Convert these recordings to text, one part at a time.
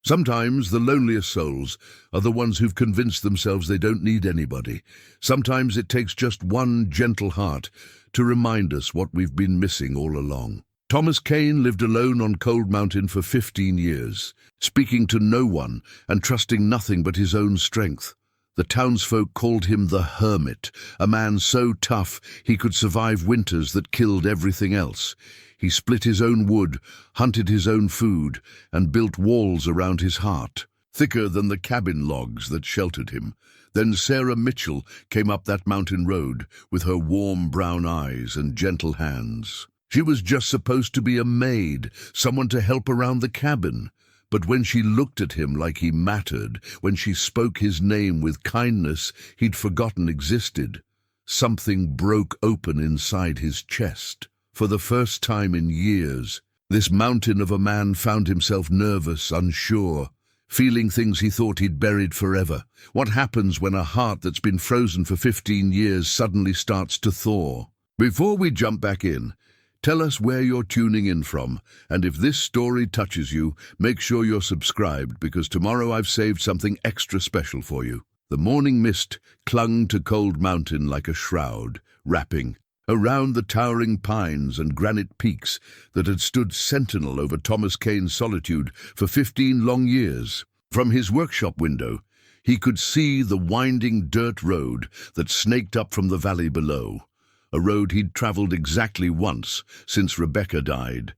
Sometimes the loneliest souls are the ones who've convinced themselves they don't need anybody. Sometimes it takes just one gentle heart to remind us what we've been missing all along. Thomas Kane lived alone on Cold Mountain for 15 years, speaking to no one and trusting nothing but his own strength. The townsfolk called him the hermit, a man so tough he could survive winters that killed everything else. He split his own wood, hunted his own food, and built walls around his heart, thicker than the cabin logs that sheltered him. Then Sarah Mitchell came up that mountain road with her warm brown eyes and gentle hands. She was just supposed to be a maid, someone to help around the cabin. But when she looked at him like he mattered, when she spoke his name with kindness he'd forgotten existed, something broke open inside his chest. For the first time in years, this mountain of a man found himself nervous, unsure, feeling things he thought he'd buried forever. What happens when a heart that's been frozen for 15 years suddenly starts to thaw? Before we jump back in, tell us where you're tuning in from, and if this story touches you, make sure you're subscribed, because tomorrow I've saved something extra special for you. The morning mist clung to Cold Mountain like a shroud, wrapping around the towering pines and granite peaks that had stood sentinel over Thomas Kane's solitude for 15 long years. From his workshop window, he could see the winding dirt road that snaked up from the valley below, a road he'd traveled exactly once since Rebecca died,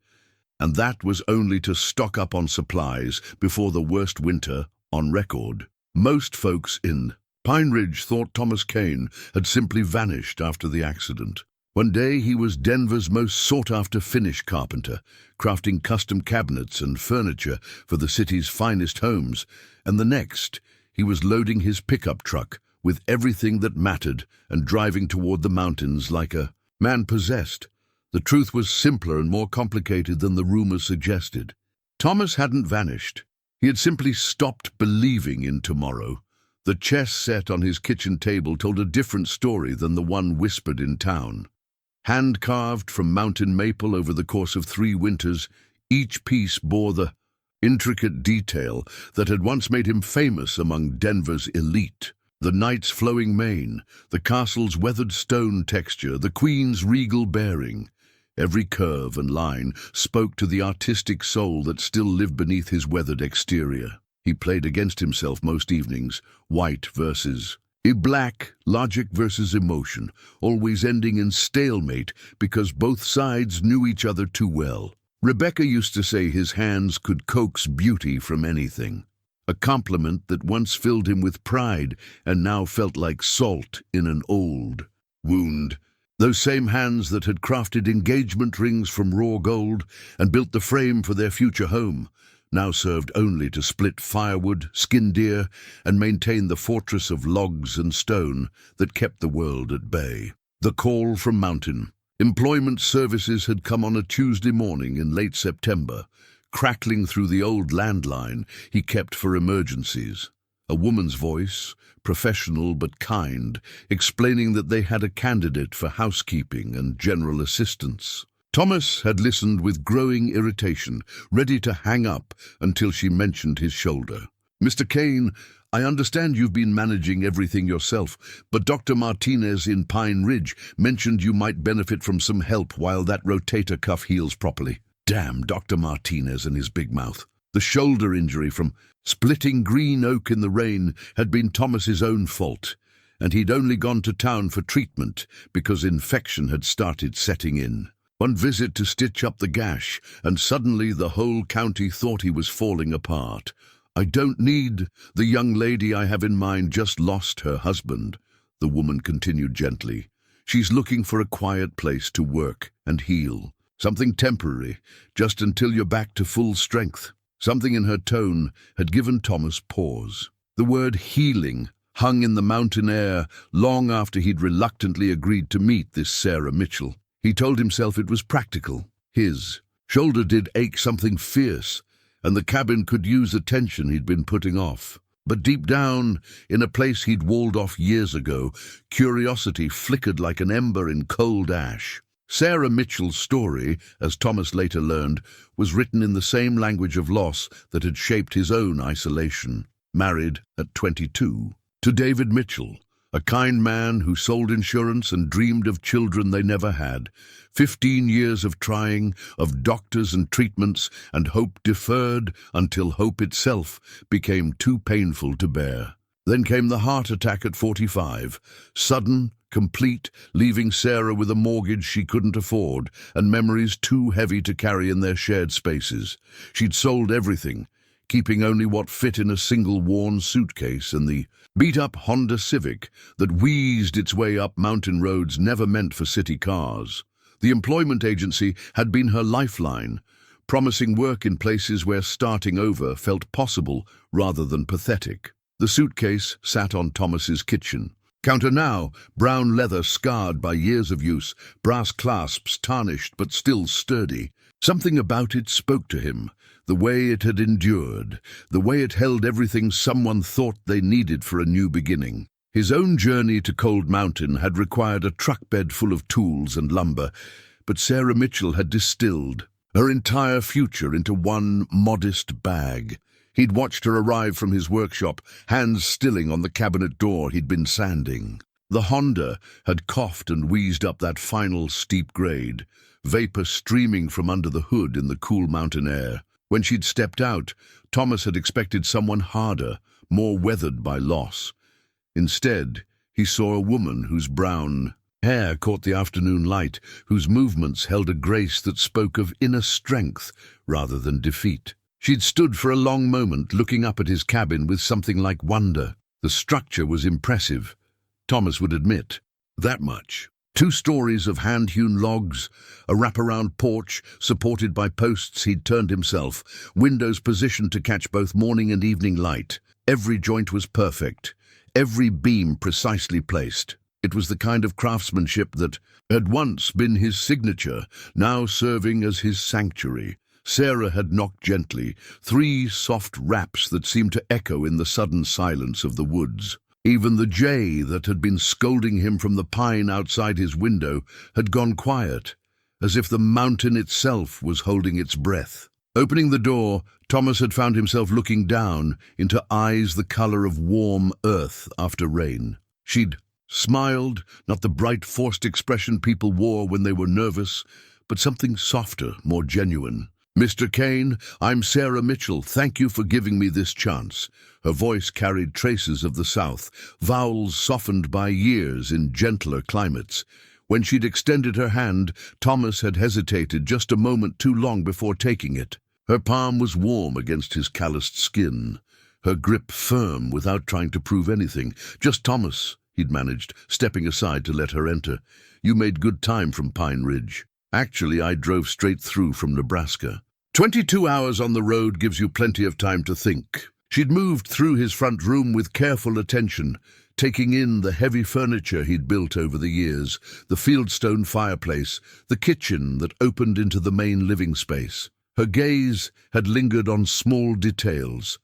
and that was only to stock up on supplies before the worst winter on record. Most folks in Pine Ridge thought Thomas Kane had simply vanished after the accident. One day he was Denver's most sought-after finish carpenter, crafting custom cabinets and furniture for the city's finest homes, and the next he was loading his pickup truck with everything that mattered and driving toward the mountains like a man possessed. The truth was simpler and more complicated than the rumors suggested. Thomas hadn't vanished. He had simply stopped believing in tomorrow. The chess set on his kitchen table told a different story than the one whispered in town. Hand-carved from mountain maple over the course of 3 winters, each piece bore the intricate detail that had once made him famous among Denver's elite. The knight's flowing mane, the castle's weathered stone texture, the queen's regal bearing. Every curve and line spoke to the artistic soul that still lived beneath his weathered exterior. He played against himself most evenings, white versus black, logic versus emotion, always ending in stalemate because both sides knew each other too well. Rebecca used to say his hands could coax beauty from anything, a compliment that once filled him with pride and now felt like salt in an old wound. Those same hands that had crafted engagement rings from raw gold and built the frame for their future home now served only to split firewood, skin deer, and maintain the fortress of logs and stone that kept the world at bay. The call from Mountain. Employment services had come on a Tuesday morning in late September, crackling through the old landline he kept for emergencies. A woman's voice, professional but kind, explaining that they had a candidate for housekeeping and general assistance. Thomas had listened with growing irritation, ready to hang up until she mentioned his shoulder. "Mr. Kane, I understand you've been managing everything yourself, but Dr. Martinez in Pine Ridge mentioned you might benefit from some help while that rotator cuff heals properly." Damn Dr. Martinez and his big mouth. The shoulder injury from splitting green oak in the rain had been Thomas's own fault, and he'd only gone to town for treatment because infection had started setting in. One visit to stitch up the gash, and suddenly the whole county thought he was falling apart. "I don't need. The young lady I have in mind just lost her husband," the woman continued gently. "She's looking for a quiet place to work and heal. Something temporary, just until you're back to full strength." Something in her tone had given Thomas pause. The word healing hung in the mountain air long after he'd reluctantly agreed to meet this Sarah Mitchell. He told himself it was practical. His shoulder did ache something fierce, and the cabin could use attention he'd been putting off. But deep down, in a place he'd walled off years ago, curiosity flickered like an ember in cold ash. Sarah Mitchell's story, as Thomas later learned, was written in the same language of loss that had shaped his own isolation. Married at 22 to David Mitchell, a kind man who sold insurance and dreamed of children they never had. 15 years of trying, of doctors and treatments, and hope deferred until hope itself became too painful to bear. Then came the heart attack at 45, sudden, complete, leaving Sarah with a mortgage she couldn't afford and memories too heavy to carry in their shared spaces. She'd sold everything, keeping only what fit in a single worn suitcase and the beat-up Honda Civic that wheezed its way up mountain roads never meant for city cars. The employment agency had been her lifeline, promising work in places where starting over felt possible rather than pathetic. The suitcase sat on Thomas's kitchen counter now, brown leather scarred by years of use, brass clasps tarnished but still sturdy. Something about it spoke to him, the way it had endured, the way it held everything someone thought they needed for a new beginning. His own journey to Cold Mountain had required a truck bed full of tools and lumber, but Sarah Mitchell had distilled her entire future into one modest bag. He'd watched her arrive from his workshop, hands stilling on the cabinet door he'd been sanding. The Honda had coughed and wheezed up that final steep grade, vapor streaming from under the hood in the cool mountain air. When she'd stepped out, Thomas had expected someone harder, more weathered by loss. Instead, he saw a woman whose brown hair caught the afternoon light, whose movements held a grace that spoke of inner strength rather than defeat. She'd stood for a long moment looking up at his cabin with something like wonder. The structure was impressive, Thomas would admit. That much. 2 stories of hand-hewn logs, a wraparound porch supported by posts he'd turned himself, windows positioned to catch both morning and evening light. Every joint was perfect, every beam precisely placed. It was the kind of craftsmanship that had once been his signature, now serving as his sanctuary. Sarah had knocked gently, 3 soft raps that seemed to echo in the sudden silence of the woods. Even the jay that had been scolding him from the pine outside his window had gone quiet, as if the mountain itself was holding its breath. Opening the door, Thomas had found himself looking down into eyes the color of warm earth after rain. She'd smiled, not the bright, forced expression people wore when they were nervous, but something softer, more genuine. "Mr. Kane, I'm Sarah Mitchell. Thank you for giving me this chance." Her voice carried traces of the South, vowels softened by years in gentler climates. When she'd extended her hand, Thomas had hesitated just a moment too long before taking it. Her palm was warm against his calloused skin, her grip firm without trying to prove anything. "Just Thomas," he'd managed, stepping aside to let her enter. "You made good time from Pine Ridge." "Actually, I drove straight through from Nebraska." 22 hours on the road gives you plenty of time to think. She'd moved through his front room with careful attention, taking in the heavy furniture he'd built over the years, the fieldstone fireplace, the kitchen that opened into the main living space. Her gaze had lingered on small details.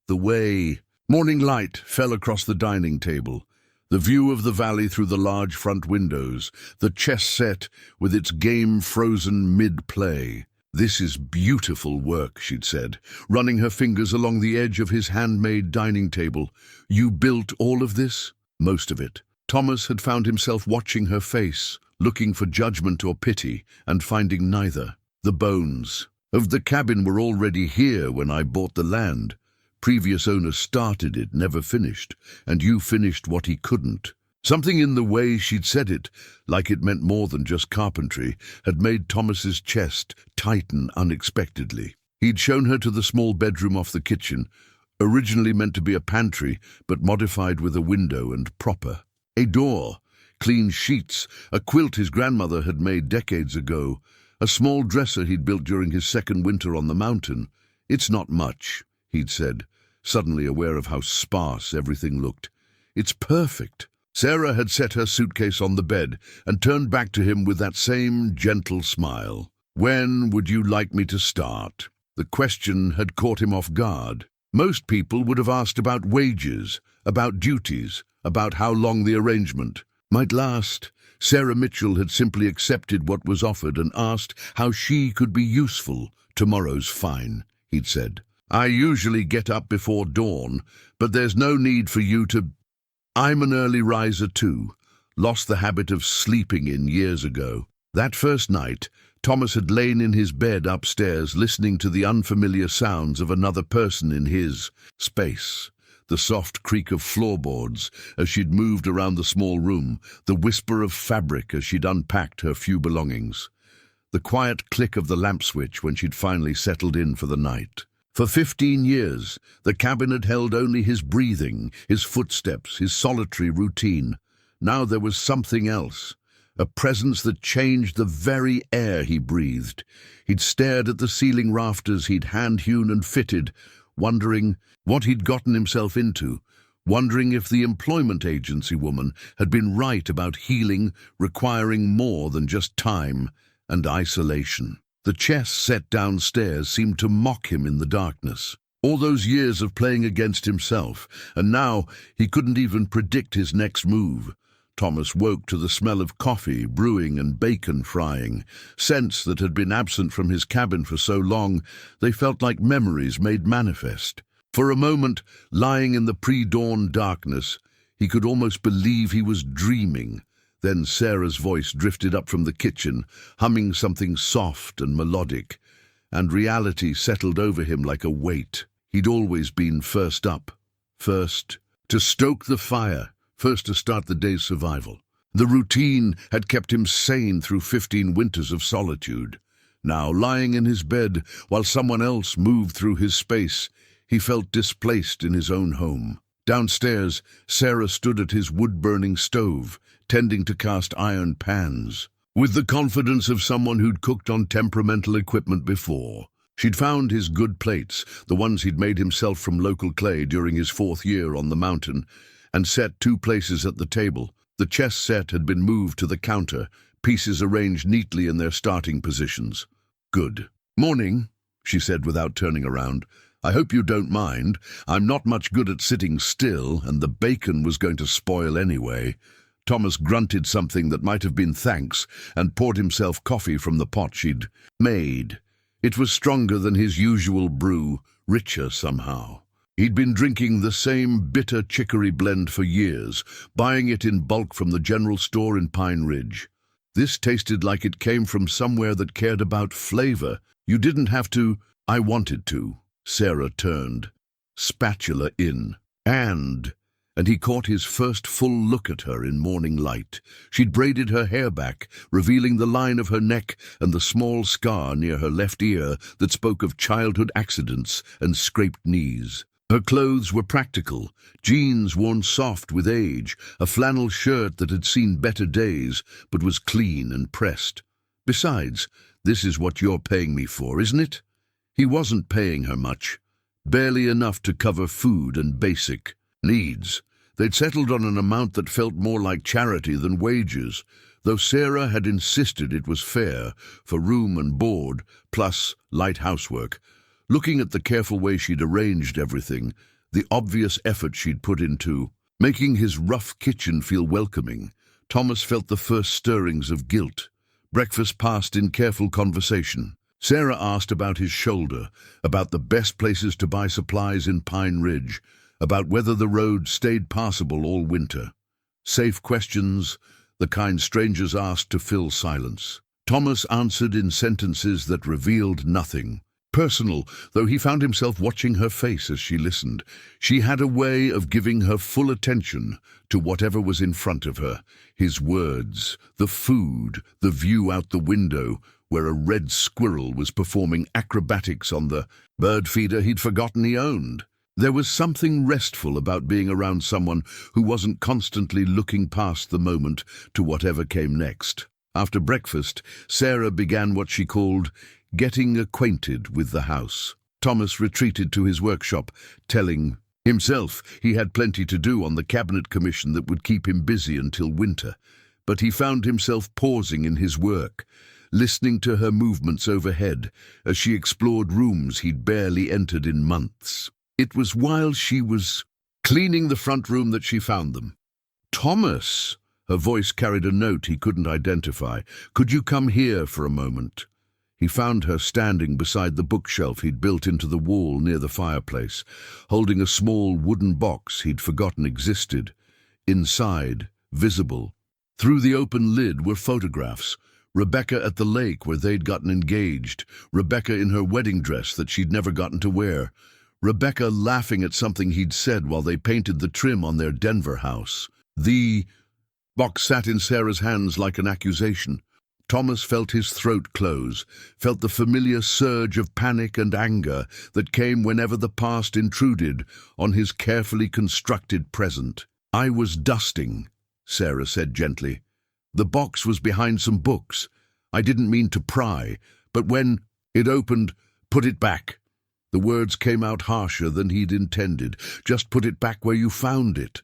The way morning light fell across the dining table, the view of the valley through the large front windows, the chess set with its game frozen mid-play. "This is beautiful work," she'd said, running her fingers along the edge of his handmade dining table. "You built all of this?" "Most of it." Thomas had found himself watching her face, looking for judgment or pity, and finding neither. "The bones of the cabin were already here when I bought the land. Previous owner started it, never finished, and you finished what he couldn't." Something in the way she'd said it, like it meant more than just carpentry, had made Thomas's chest tighten unexpectedly. He'd shown her to the small bedroom off the kitchen, originally meant to be a pantry, but modified with a window and proper. A door, clean sheets, a quilt his grandmother had made decades ago, a small dresser he'd built during his second winter on the mountain. "It's not much," he'd said, suddenly aware of how sparse everything looked. "It's perfect." Sarah had set her suitcase on the bed and turned back to him with that same gentle smile. "When would you like me to start?" The question had caught him off guard. Most people would have asked about wages, about duties, about how long the arrangement. might last. Sarah Mitchell had simply accepted what was offered and asked how she could be useful. "Tomorrow's fine," he'd said. "I usually get up before dawn, but there's no need for you to—" "I'm an early riser too. Lost the habit of sleeping in years ago." That first night, Thomas had lain in his bed upstairs listening to the unfamiliar sounds of another person in his space. The soft creak of floorboards as she'd moved around the small room, the whisper of fabric as she'd unpacked her few belongings, the quiet click of the lamp switch when she'd finally settled in for the night. For 15 years, the cabin had held only his breathing, his footsteps, his solitary routine. Now there was something else, a presence that changed the very air he breathed. He'd stared at the ceiling rafters he'd hand-hewn and fitted, wondering what he'd gotten himself into, wondering if the employment agency woman had been right about healing requiring more than just time and isolation. The chess set downstairs seemed to mock him in the darkness. All those years of playing against himself, and now he couldn't even predict his next move. Thomas woke to the smell of coffee brewing and bacon frying, scents that had been absent from his cabin for so long they felt like memories made manifest. For a moment, lying in the pre-dawn darkness, he could almost believe he was dreaming. Then Sarah's voice drifted up from the kitchen, humming something soft and melodic, and reality settled over him like a weight. He'd always been first up, first to stoke the fire, first to start the day's survival. The routine had kept him sane through 15 winters of solitude. Now, lying in his bed while someone else moved through his space, he felt displaced in his own home. Downstairs, Sarah stood at his wood-burning stove, tending to cast iron pans, with the confidence of someone who'd cooked on temperamental equipment before. She'd found his good plates, the ones he'd made himself from local clay during his 4th year on the mountain, and set 2 places at the table. The chess set had been moved to the counter, pieces arranged neatly in their starting positions. "Good. Morning," she said without turning around. "I hope you don't mind. I'm not much good at sitting still, and the bacon was going to spoil anyway." Thomas grunted something that might have been thanks and poured himself coffee from the pot she'd made. It was stronger than his usual brew, richer somehow. He'd been drinking the same bitter chicory blend for years, buying it in bulk from the general store in Pine Ridge. This tasted like it came from somewhere that cared about flavor. "You didn't have to." "I wanted to." Sarah turned, spatula in, and he caught his first full look at her in morning light. She'd braided her hair back, revealing the line of her neck and the small scar near her left ear that spoke of childhood accidents and scraped knees. Her clothes were practical, jeans worn soft with age, a flannel shirt that had seen better days but was clean and pressed. "Besides, this is what you're paying me for, isn't it?" He wasn't paying her much, barely enough to cover food and basic needs. They'd settled on an amount that felt more like charity than wages, though Sarah had insisted it was fair for room and board, plus light housework. Looking at the careful way she'd arranged everything, the obvious effort she'd put into making his rough kitchen feel welcoming, Thomas felt the first stirrings of guilt. Breakfast passed in careful conversation. Sarah asked about his shoulder, about the best places to buy supplies in Pine Ridge, about whether the road stayed passable all winter. Safe questions, the kind strangers asked to fill silence. Thomas answered in sentences that revealed nothing. Personal, though he found himself watching her face as she listened. She had a way of giving her full attention to whatever was in front of her. His words, the food, the view out the window, where a red squirrel was performing acrobatics on the bird feeder he'd forgotten he owned. There was something restful about being around someone who wasn't constantly looking past the moment to whatever came next. After breakfast, Sarah began what she called getting acquainted with the house. Thomas retreated to his workshop, telling himself he had plenty to do on the cabinet commission that would keep him busy until winter. But he found himself pausing in his work, listening to her movements overhead as she explored rooms he'd barely entered in months. It was while she was cleaning the front room that she found them. "Thomas!" Her voice carried a note he couldn't identify. "Could you come here for a moment?" He found her standing beside the bookshelf he'd built into the wall near the fireplace, holding a small wooden box he'd forgotten existed. Inside, visible, through the open lid, were photographs. Rebecca at the lake where they'd gotten engaged. Rebecca in her wedding dress that she'd never gotten to wear. Rebecca laughing at something he'd said while they painted the trim on their Denver house. The box sat in Sarah's hands like an accusation. Thomas felt his throat close, felt the familiar surge of panic and anger that came whenever the past intruded on his carefully constructed present. "I was dusting," Sarah said gently. "The box was behind some books. I didn't mean to pry, but when it opened, put it back." The words came out harsher than he'd intended. "Just put it back where you found it."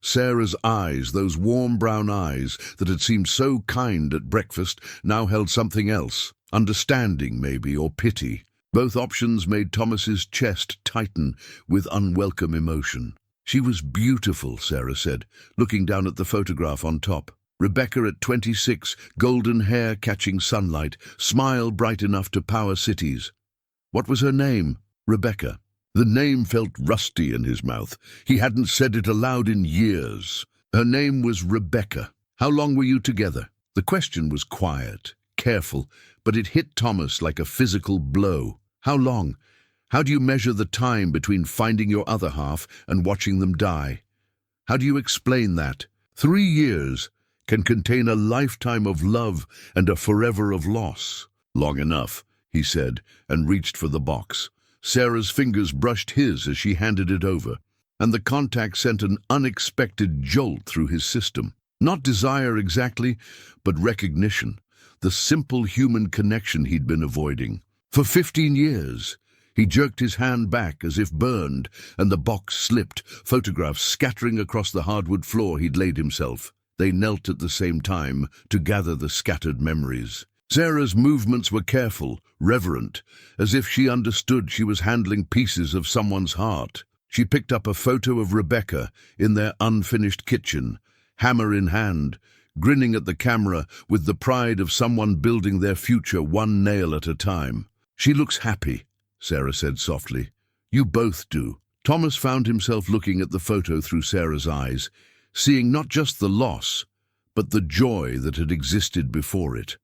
Sarah's eyes, those warm brown eyes that had seemed so kind at breakfast, now held something else. Understanding, maybe, or pity. Both options made Thomas's chest tighten with unwelcome emotion. "She was beautiful," Sarah said, looking down at the photograph on top. Rebecca at 26, golden hair catching sunlight, smile bright enough to power cities. What was her name? Rebecca. The name felt rusty in his mouth. He hadn't said it aloud in years. Her name was Rebecca. "How long were you together?" The question was quiet, careful, but it hit Thomas like a physical blow. How long? How do you measure the time between finding your other half and watching them die? How do you explain that? 3 years can contain a lifetime of love and a forever of loss. "Long enough," he said, and reached for the box. Sarah's fingers brushed his as she handed it over, and the contact sent an unexpected jolt through his system. Not desire exactly, but recognition. The simple human connection he'd been avoiding. For 15 years. He jerked his hand back as if burned, and the box slipped, photographs scattering across the hardwood floor he'd laid himself. They knelt at the same time to gather the scattered memories. Sarah's movements were careful, reverent, as if she understood she was handling pieces of someone's heart. She picked up a photo of Rebecca in their unfinished kitchen, hammer in hand, grinning at the camera with the pride of someone building their future one nail at a time. "She looks happy," Sarah said softly. "You both do." Thomas found himself looking at the photo through Sarah's eyes, seeing not just the loss, but the joy that had existed before it.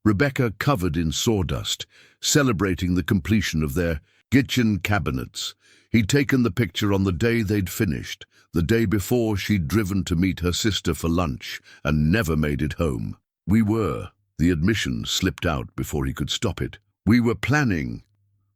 Rebecca covered in sawdust, celebrating the completion of their kitchen cabinets. He'd taken the picture on the day they'd finished, the day before she'd driven to meet her sister for lunch and never made it home. The admission slipped out before he could stop it. "We were planning.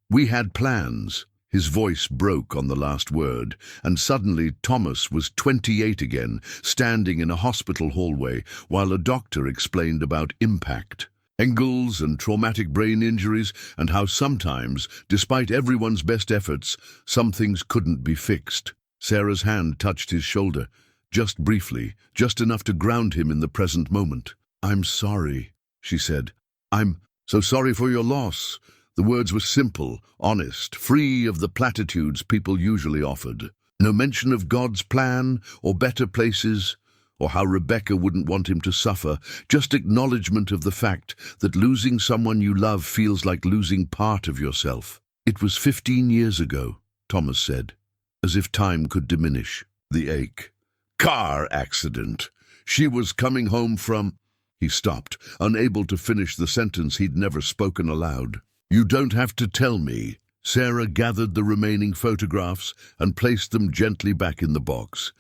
We had plans." His voice broke on the last word, and suddenly Thomas was 28 again, standing in a hospital hallway while a doctor explained about impact, angles and traumatic brain injuries, and how sometimes, despite everyone's best efforts, some things couldn't be fixed. Sarah's hand touched his shoulder, just briefly, just enough to ground him in the present moment. "I'm sorry," she said. "I'm so sorry for your loss." The words were simple, honest, free of the platitudes people usually offered. No mention of God's plan or better places, or how Rebecca wouldn't want him to suffer, just acknowledgement of the fact that losing someone you love feels like losing part of yourself. "It was 15 years ago," Thomas said, as if time could diminish. The ache. "Car accident. She was coming home from—" He stopped, unable to finish the sentence he'd never spoken aloud. "You don't have to tell me." Sarah gathered the remaining photographs and placed them gently back in the box.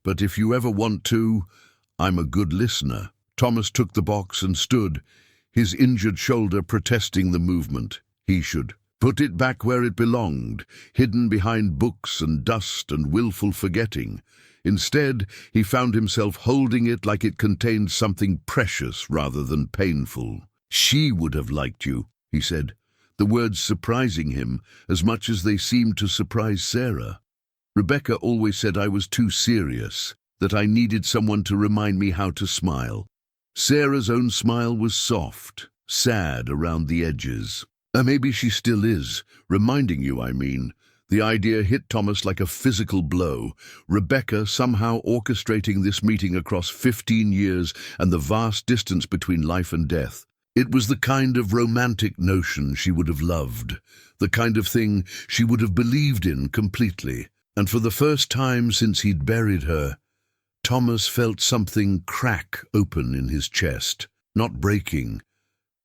"But if you ever want to, I'm a good listener." Thomas took the box and stood, his injured shoulder protesting the movement. He should put it back where it belonged, hidden behind books and dust and willful forgetting. Instead, he found himself holding it like it contained something precious rather than painful. "She would have liked you," he said, the words surprising him as much as they seemed to surprise Sarah. "Rebecca always said I was too serious, that I needed someone to remind me how to smile." Sarah's own smile was soft, sad around the edges. Maybe she still is, reminding you, I mean, The idea hit Thomas like a physical blow. Rebecca somehow orchestrating this meeting across 15 years and the vast distance between life and death. It was the kind of romantic notion she would have loved, the kind of thing she would have believed in completely. And for the first time since he'd buried her, Thomas felt something crack open in his chest, not breaking,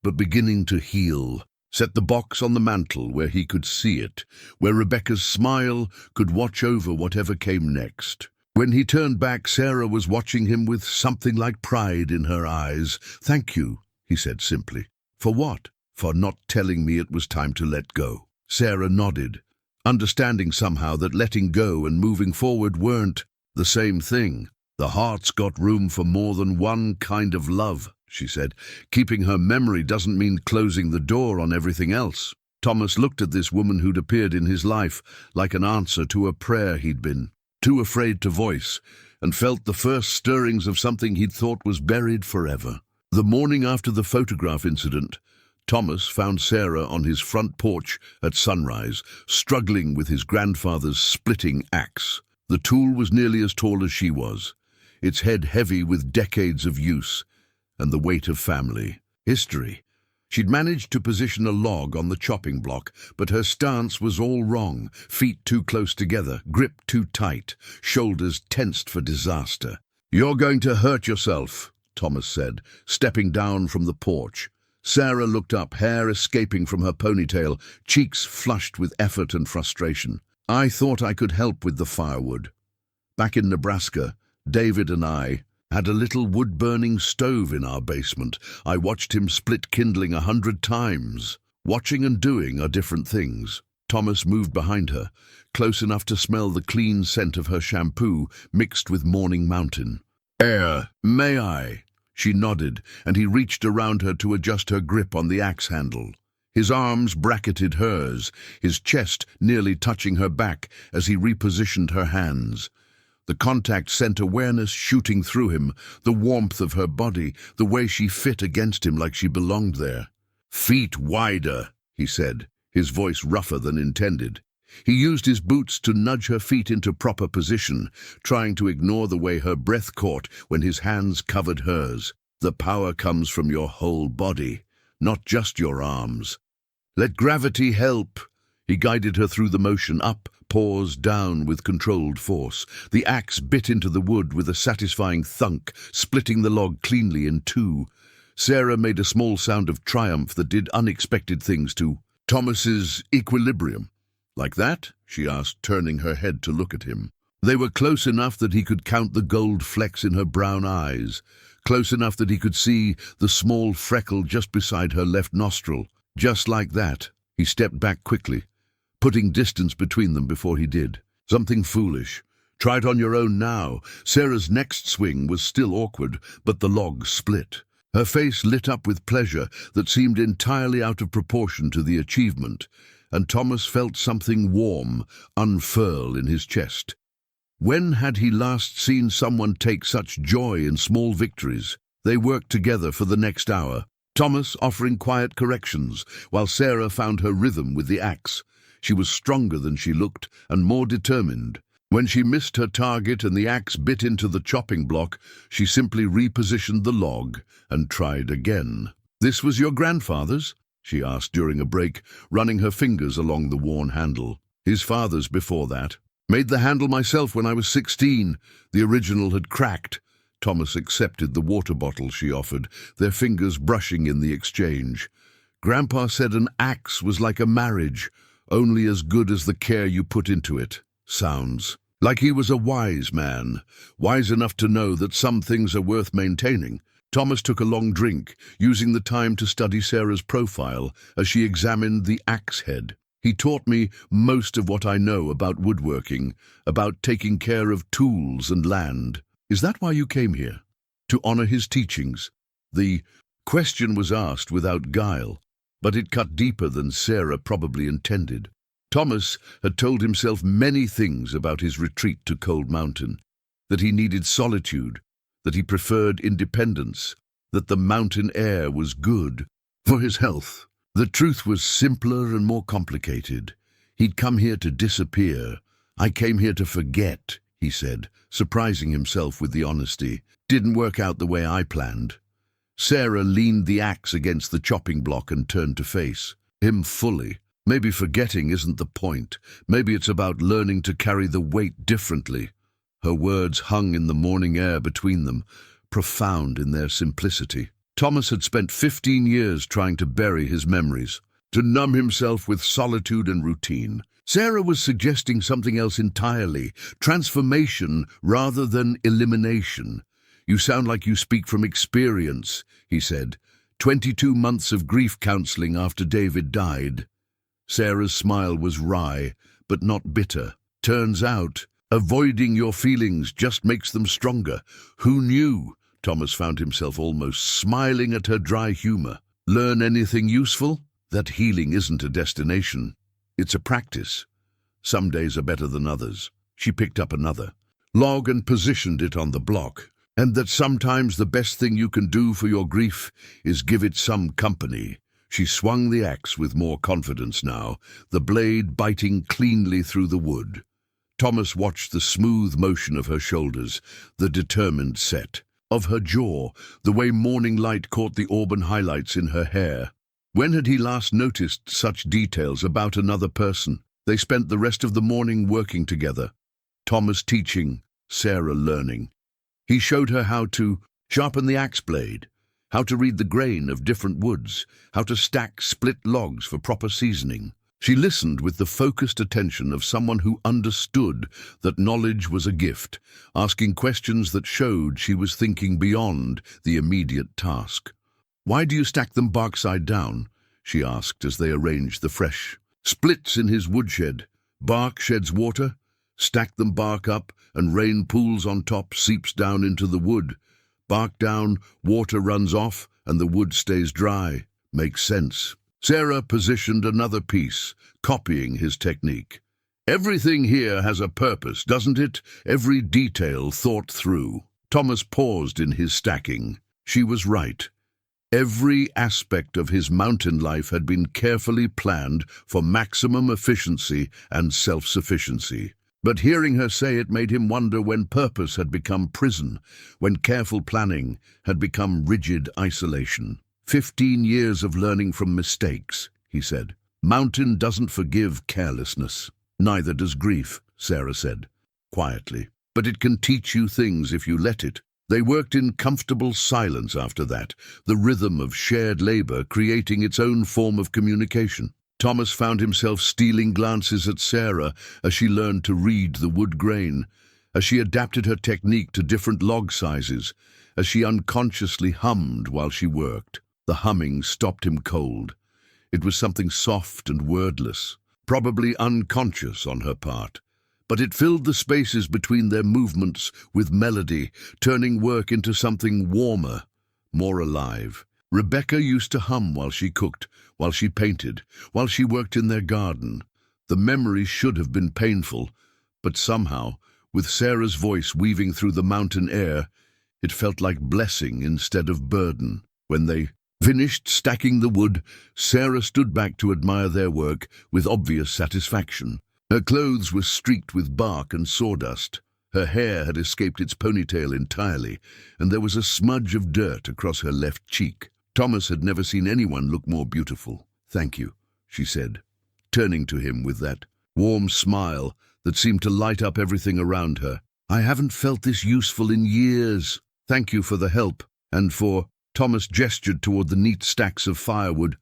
but beginning to heal. Set the box on the mantel where he could see it, where Rebecca's smile could watch over whatever came next. When he turned back, Sarah was watching him with something like pride in her eyes. "Thank you," he said simply. "For what?" "For not telling me it was time to let go." Sarah nodded, understanding somehow that letting go and moving forward weren't the same thing. "The heart's got room for more than one kind of love," she said. "Keeping her memory doesn't mean closing the door on everything else." Thomas looked at this woman who'd appeared in his life like an answer to a prayer he'd been too afraid to voice, and felt the first stirrings of something he'd thought was buried forever. The morning after the photograph incident, Thomas found Sarah on his front porch at sunrise, struggling with his grandfather's splitting axe. The tool was nearly as tall as she was, its head heavy with decades of use and the weight of family history. She'd managed to position a log on the chopping block, but her stance was all wrong. Feet too close together, grip too tight, shoulders tensed for disaster. "You're going to hurt yourself," Thomas said, stepping down from the porch. Sarah looked up, hair escaping from her ponytail, cheeks flushed with effort and frustration. "I thought I could help with the firewood. Back in Nebraska, David and I had a little wood-burning stove in our basement. I watched him split kindling 100 times. Watching and doing are different things." Thomas moved behind her, close enough to smell the clean scent of her shampoo mixed with morning mountain. May I?" She nodded, and he reached around her to adjust her grip on the axe handle. His arms bracketed hers, his chest nearly touching her back as he repositioned her hands. The contact sent awareness shooting through him, the warmth of her body, the way she fit against him like she belonged there. "Feet wider," he said, his voice rougher than intended. He used his boots to nudge her feet into proper position, trying to ignore the way her breath caught when his hands covered hers. "The power comes from your whole body, not just your arms. Let gravity help." He guided her through the motion, up, pause, down with controlled force. The axe bit into the wood with a satisfying thunk, splitting the log cleanly in two. Sarah made a small sound of triumph that did unexpected things to Thomas's equilibrium. "Like that?" she asked, turning her head to look at him. They were close enough that he could count the gold flecks in her brown eyes, close enough that he could see the small freckle just beside her left nostril. Just like that. He stepped back quickly, putting distance between them before he did. "Something foolish. Try it on your own now." Sarah's next swing was still awkward, but the log split. Her face lit up with pleasure that seemed entirely out of proportion to the achievement, and Thomas felt something warm unfurl in his chest. When had he last seen someone take such joy in small victories? They worked together for the next hour, Thomas offering quiet corrections, while Sarah found her rhythm with the axe. She was stronger than she looked, and more determined. When she missed her target and the axe bit into the chopping block, she simply repositioned the log and tried again. "This was your grandfather's?" she asked during a break, running her fingers along the worn handle. "His father's before that. Made the handle myself when I was 16. The original had cracked." Thomas accepted the water bottle she offered, their fingers brushing in the exchange. "Grandpa said an axe was like a marriage, only as good as the care you put into it." Sounds like he was a wise man, wise enough to know that some things are worth maintaining. Thomas took a long drink, using the time to study Sarah's profile as she examined the axe head. "He taught me most of what I know about woodworking, about taking care of tools and land." "Is that why you came here? To honor his teachings?" The question was asked without guile, but it cut deeper than Sarah probably intended. Thomas had told himself many things about his retreat to Cold Mountain, that he needed solitude, that he preferred independence, that the mountain air was good for his health. The truth was simpler and more complicated. He'd come here to disappear. I came here to forget, he said, surprising himself with the honesty. Didn't work out the way I planned. Sarah leaned the axe against the chopping block and turned to face him fully. Maybe forgetting isn't the point. Maybe it's about learning to carry the weight differently. Her words hung in the morning air between them, profound in their simplicity. Thomas had spent 15 years trying to bury his memories, to numb himself with solitude and routine. Sarah was suggesting something else entirely, transformation rather than elimination. You sound like you speak from experience, he said. 22 months of grief counseling after David died. Sarah's smile was wry, but not bitter. Turns out, avoiding your feelings just makes them stronger. Who knew? Thomas found himself almost smiling at her dry humor. Learn anything useful? That healing isn't a destination. It's a practice. Some days are better than others. She picked up another log and positioned it on the block. And that sometimes the best thing you can do for your grief is give it some company. She swung the axe with more confidence now, the blade biting cleanly through the wood. Thomas watched the smooth motion of her shoulders, the determined set of her jaw, the way morning light caught the auburn highlights in her hair. When had he last noticed such details about another person? They spent the rest of the morning working together. Thomas teaching, Sarah learning. He showed her how to sharpen the axe blade, how to read the grain of different woods, how to stack split logs for proper seasoning. She listened with the focused attention of someone who understood that knowledge was a gift, asking questions that showed she was thinking beyond the immediate task. "Why do you stack them bark side down?" she asked as they arranged the fresh splits in his woodshed. "Bark sheds water. Stack them bark up, and rain pools on top, seeps down into the wood. Bark down, water runs off, and the wood stays dry. Makes sense." Sarah positioned another piece, copying his technique. "Everything here has a purpose, doesn't it? Every detail thought through." Thomas paused in his stacking. She was right. Every aspect of his mountain life had been carefully planned for maximum efficiency and self-sufficiency. But hearing her say it made him wonder when purpose had become prison, when careful planning had become rigid isolation. 15 years of learning from mistakes, he said. Mountain doesn't forgive carelessness. Neither does grief, Sarah said, quietly. But it can teach you things if you let it. They worked in comfortable silence after that, the rhythm of shared labor creating its own form of communication. Thomas found himself stealing glances at Sarah as she learned to read the wood grain, as she adapted her technique to different log sizes, as she unconsciously hummed while she worked. The humming stopped him cold. It was something soft and wordless, probably unconscious on her part, but it filled the spaces between their movements with melody, turning work into something warmer, more alive. Rebecca used to hum while she cooked, while she painted, while she worked in their garden. The memory should have been painful, but somehow, with Sarah's voice weaving through the mountain air, it felt like blessing instead of burden. When they finished stacking the wood, Sarah stood back to admire their work with obvious satisfaction. Her clothes were streaked with bark and sawdust. Her hair had escaped its ponytail entirely, and there was a smudge of dirt across her left cheek. Thomas had never seen anyone look more beautiful. "Thank you," she said, turning to him with that warm smile that seemed to light up everything around her. "I haven't felt this useful in years. Thank you for the help, and for—" Thomas gestured toward the neat stacks of firewood,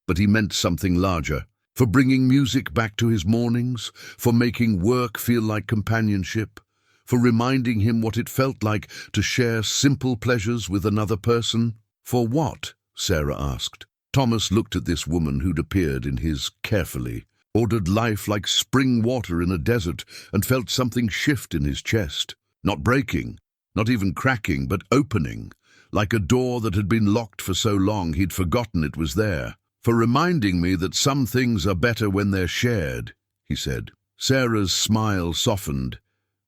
but he meant something larger. For bringing music back to his mornings, for making work feel like companionship, for reminding him what it felt like to share simple pleasures with another person. "For what?" Sarah asked. Thomas looked at this woman who'd appeared in his carefully, ordered life like spring water in a desert, and felt something shift in his chest. Not breaking, not even cracking, but opening, like a door that had been locked for so long he'd forgotten it was there. "For reminding me that some things are better when they're shared," he said. Sarah's smile softened,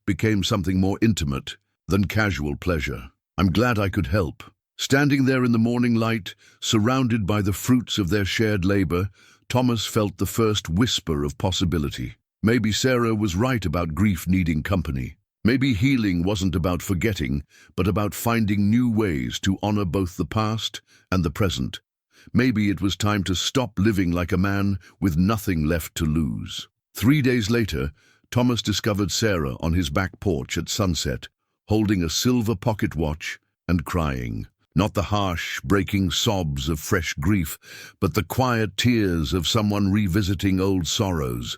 became something more intimate than casual pleasure. "I'm glad I could help." Standing there in the morning light, surrounded by the fruits of their shared labor, Thomas felt the first whisper of possibility. Maybe Sarah was right about grief needing company. Maybe healing wasn't about forgetting, but about finding new ways to honor both the past and the present. Maybe it was time to stop living like a man with nothing left to lose. 3 days later, Thomas discovered Sarah on his back porch at sunset, holding a silver pocket watch and crying. Not the harsh, breaking sobs of fresh grief, but the quiet tears of someone revisiting old sorrows.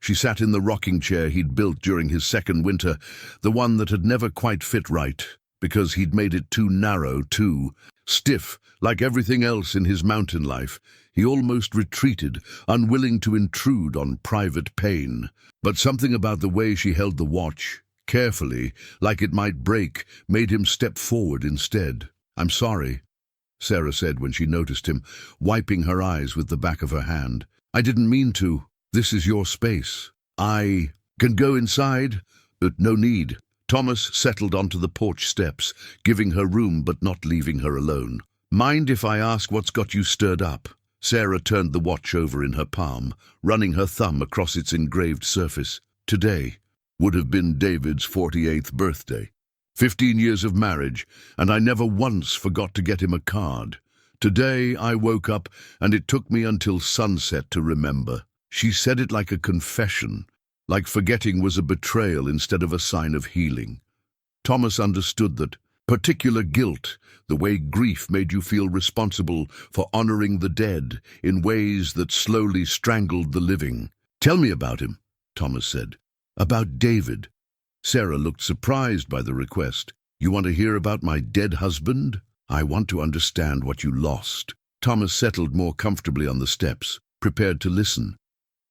She sat in the rocking chair he'd built during his second winter, the one that had never quite fit right, because he'd made it too narrow, too stiff, like everything else in his mountain life. He almost retreated, unwilling to intrude on private pain. But something about the way she held the watch, carefully, like it might break, made him step forward instead. "I'm sorry," Sarah said when she noticed him, wiping her eyes with the back of her hand. "I didn't mean to. This is your space. I can go inside?" No need." Thomas settled onto the porch steps, giving her room but not leaving her alone. "Mind if I ask what's got you stirred up?" Sarah turned the watch over in her palm, running her thumb across its engraved surface. Today would have been David's 48th birthday. 15 years of marriage, and I never once forgot to get him a card. Today I woke up, and it took me until sunset to remember. She said it like a confession, like forgetting was a betrayal instead of a sign of healing. Thomas understood that particular guilt, the way grief made you feel responsible for honoring the dead in ways that slowly strangled the living. "Tell me about him," Thomas said. "About David." Sarah looked surprised by the request. "You want to hear about my dead husband?" "I want to understand what you lost." Thomas settled more comfortably on the steps, prepared to listen.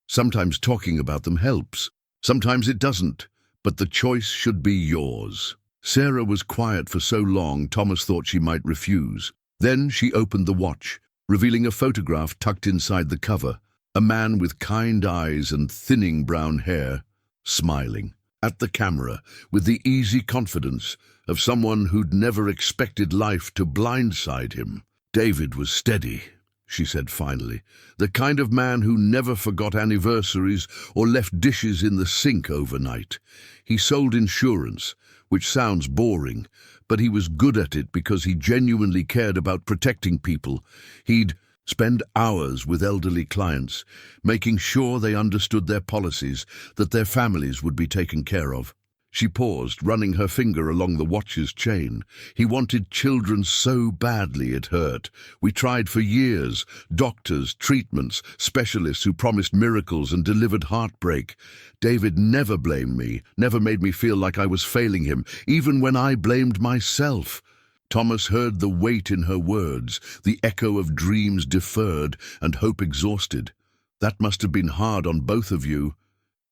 Sometimes talking about them helps. Sometimes it doesn't, but the choice should be yours. Sarah was quiet for so long, Thomas thought she might refuse. Then she opened the watch, revealing a photograph tucked inside the cover. A man with kind eyes and thinning brown hair, smiling at the camera with the easy confidence of someone who'd never expected life to blindside him. "David was steady," she said finally, "the kind of man who never forgot anniversaries or left dishes in the sink overnight. He sold insurance, which sounds boring, but he was good at it because he genuinely cared about protecting people. He'd spend hours with elderly clients, making sure they understood their policies, that their families would be taken care of." She paused, running her finger along the watch's chain. "He wanted children so badly it hurt. We tried for years. Doctors, treatments, specialists who promised miracles and delivered heartbreak. David never blamed me, never made me feel like I was failing him, even when I blamed myself." Thomas heard the weight in her words, the echo of dreams deferred and hope exhausted. "That must have been hard on both of you."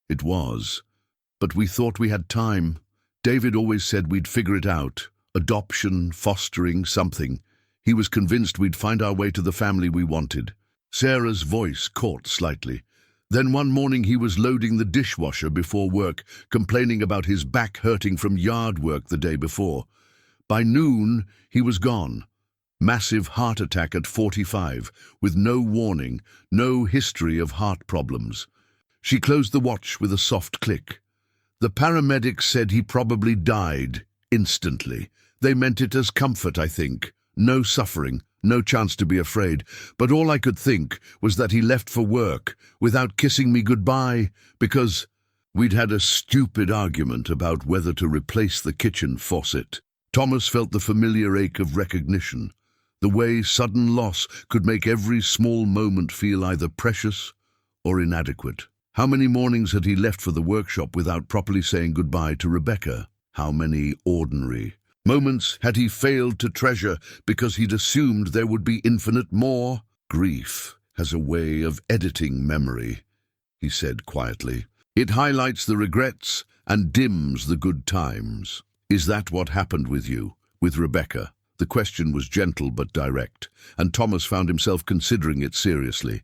"It was. But we thought we had time. David always said we'd figure it out. Adoption, fostering, something. He was convinced we'd find our way to the family we wanted." Sarah's voice caught slightly. "Then one morning he was loading the dishwasher before work, complaining about his back hurting from yard work the day before. By noon, he was gone. Massive heart attack at 45, with no warning, no history of heart problems." She closed the watch with a soft click. "The paramedics said he probably died instantly. They meant it as comfort, I think. No suffering, no chance to be afraid. But all I could think was that he left for work without kissing me goodbye because we'd had a stupid argument about whether to replace the kitchen faucet." Thomas felt the familiar ache of recognition, the way sudden loss could make every small moment feel either precious or inadequate. How many mornings had he left for the workshop without properly saying goodbye to Rebecca? How many ordinary moments had he failed to treasure because he'd assumed there would be infinite more? "Grief has a way of editing memory," he said quietly. "It highlights the regrets and dims the good times. Is that what happened with you, with Rebecca?" The question was gentle but direct, and Thomas found himself considering it seriously.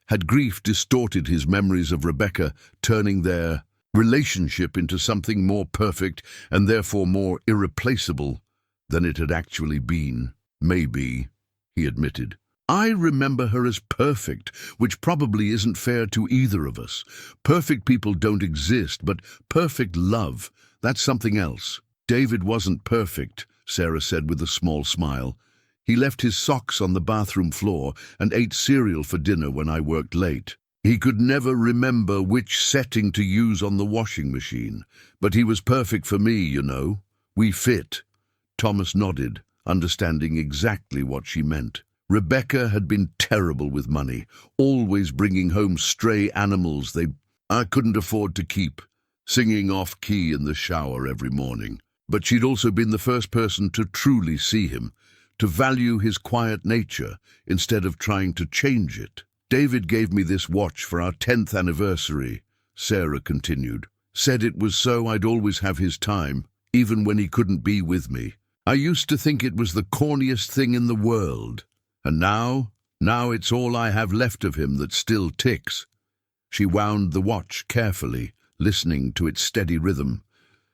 Had grief distorted his memories of Rebecca, turning their relationship into something more perfect and therefore more irreplaceable than it had actually been? "Maybe," he admitted. I remember her as perfect, which probably isn't fair to either of us. Perfect people don't exist, but perfect love, that's something else. David wasn't perfect, Sarah said with a small smile. He left his socks on the bathroom floor and ate cereal for dinner when I worked late. He could never remember which setting to use on the washing machine, but he was perfect for me, you know. We fit. Thomas nodded, understanding exactly what she meant. Rebecca had been terrible with money, always bringing home stray animals I couldn't afford to keep, singing off-key in the shower every morning. But she'd also been the first person to truly see him, to value his quiet nature instead of trying to change it. David gave me this watch for our 10th anniversary, Sarah continued. Said it was so I'd always have his time, even when he couldn't be with me. I used to think it was the corniest thing in the world. And now it's all I have left of him that still ticks. She wound the watch carefully, listening to its steady rhythm.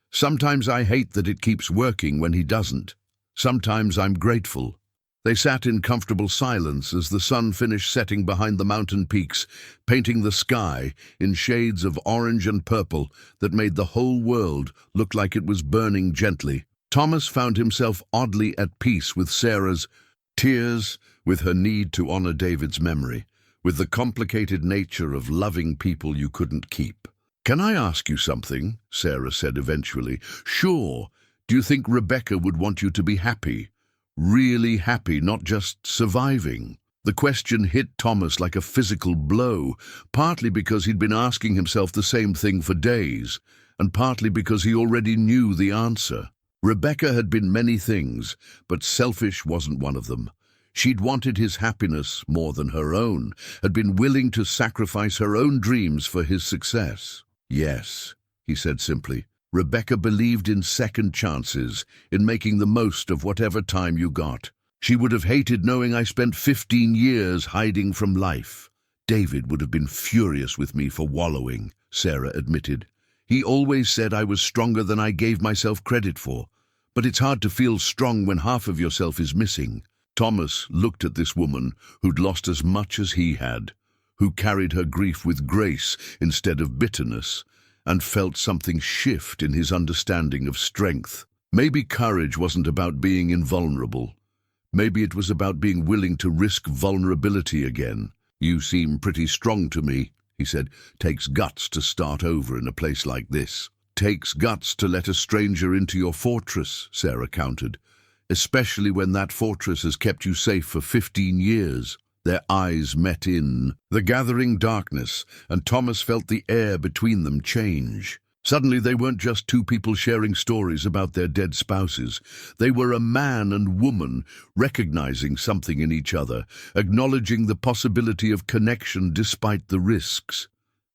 Sometimes I hate that it keeps working when he doesn't. Sometimes I'm grateful. They sat in comfortable silence as the sun finished setting behind the mountain peaks, painting the sky in shades of orange and purple that made the whole world look like it was burning gently. Thomas found himself oddly at peace with Sarah's tears, with her need to honor David's memory, with the complicated nature of loving people you couldn't keep. "Can I ask you something?" Sarah said eventually. "Sure. Do you think Rebecca would want you to be happy? Really happy, not just surviving?" The question hit Thomas like a physical blow, partly because he'd been asking himself the same thing for days, and partly because he already knew the answer. Rebecca had been many things, but selfish wasn't one of them. She'd wanted his happiness more than her own, had been willing to sacrifice her own dreams for his success. "Yes," he said simply. "Rebecca believed in second chances, in making the most of whatever time you got. She would have hated knowing I spent 15 years hiding from life." "David would have been furious with me for wallowing," Sarah admitted. "He always said I was stronger than I gave myself credit for. But it's hard to feel strong when half of yourself is missing." Thomas looked at this woman who'd lost as much as he had, who carried her grief with grace instead of bitterness, and felt something shift in his understanding of strength. Maybe courage wasn't about being invulnerable. Maybe it was about being willing to risk vulnerability again. "You seem pretty strong to me," he said. "Takes guts to start over in a place like this." "Takes guts to let a stranger into your fortress," Sarah countered. "Especially when that fortress has kept you safe for 15 years. Their eyes met in the gathering darkness, and Thomas felt the air between them change. Suddenly they weren't just two people sharing stories about their dead spouses. They were a man and woman, recognizing something in each other, acknowledging the possibility of connection despite the risks.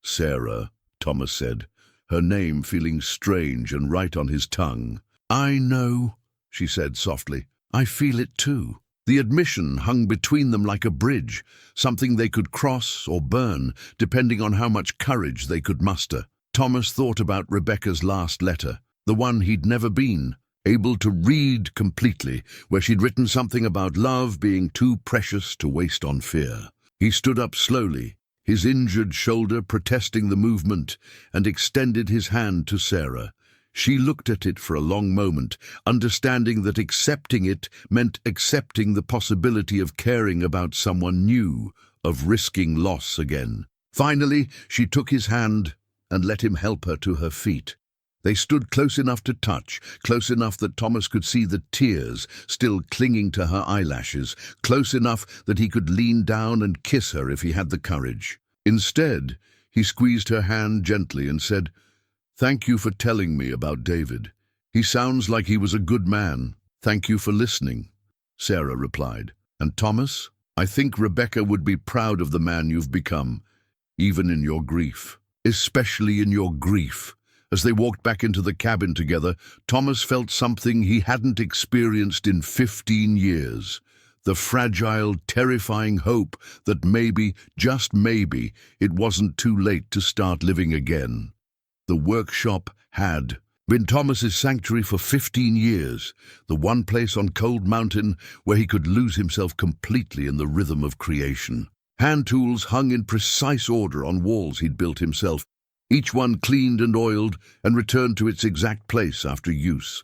"Sarah," Thomas said, her name feeling strange and right on his tongue. "I know," she said softly. "I feel it too." The admission hung between them like a bridge, something they could cross or burn, depending on how much courage they could muster. Thomas thought about Rebecca's last letter, the one he'd never been able to read completely, where she'd written something about love being too precious to waste on fear. He stood up slowly, his injured shoulder protesting the movement, and extended his hand to Sarah. She looked at it for a long moment, understanding that accepting it meant accepting the possibility of caring about someone new, of risking loss again. Finally, she took his hand and let him help her to her feet. They stood close enough to touch, close enough that Thomas could see the tears still clinging to her eyelashes, close enough that he could lean down and kiss her if he had the courage. Instead, he squeezed her hand gently and said, "Thank you for telling me about David. He sounds like he was a good man. Thank you for listening," Sarah replied. "And Thomas, I think Rebecca would be proud of the man you've become, even in your grief. Especially in your grief." As they walked back into the cabin together, Thomas felt something he hadn't experienced in 15 years. The fragile, terrifying hope that maybe, just maybe, it wasn't too late to start living again. The workshop had Been Thomas's sanctuary for 15 years, the one place on Cold Mountain where he could lose himself completely in the rhythm of creation. Hand tools hung in precise order on walls he'd built himself, each one cleaned and oiled and returned to its exact place after use.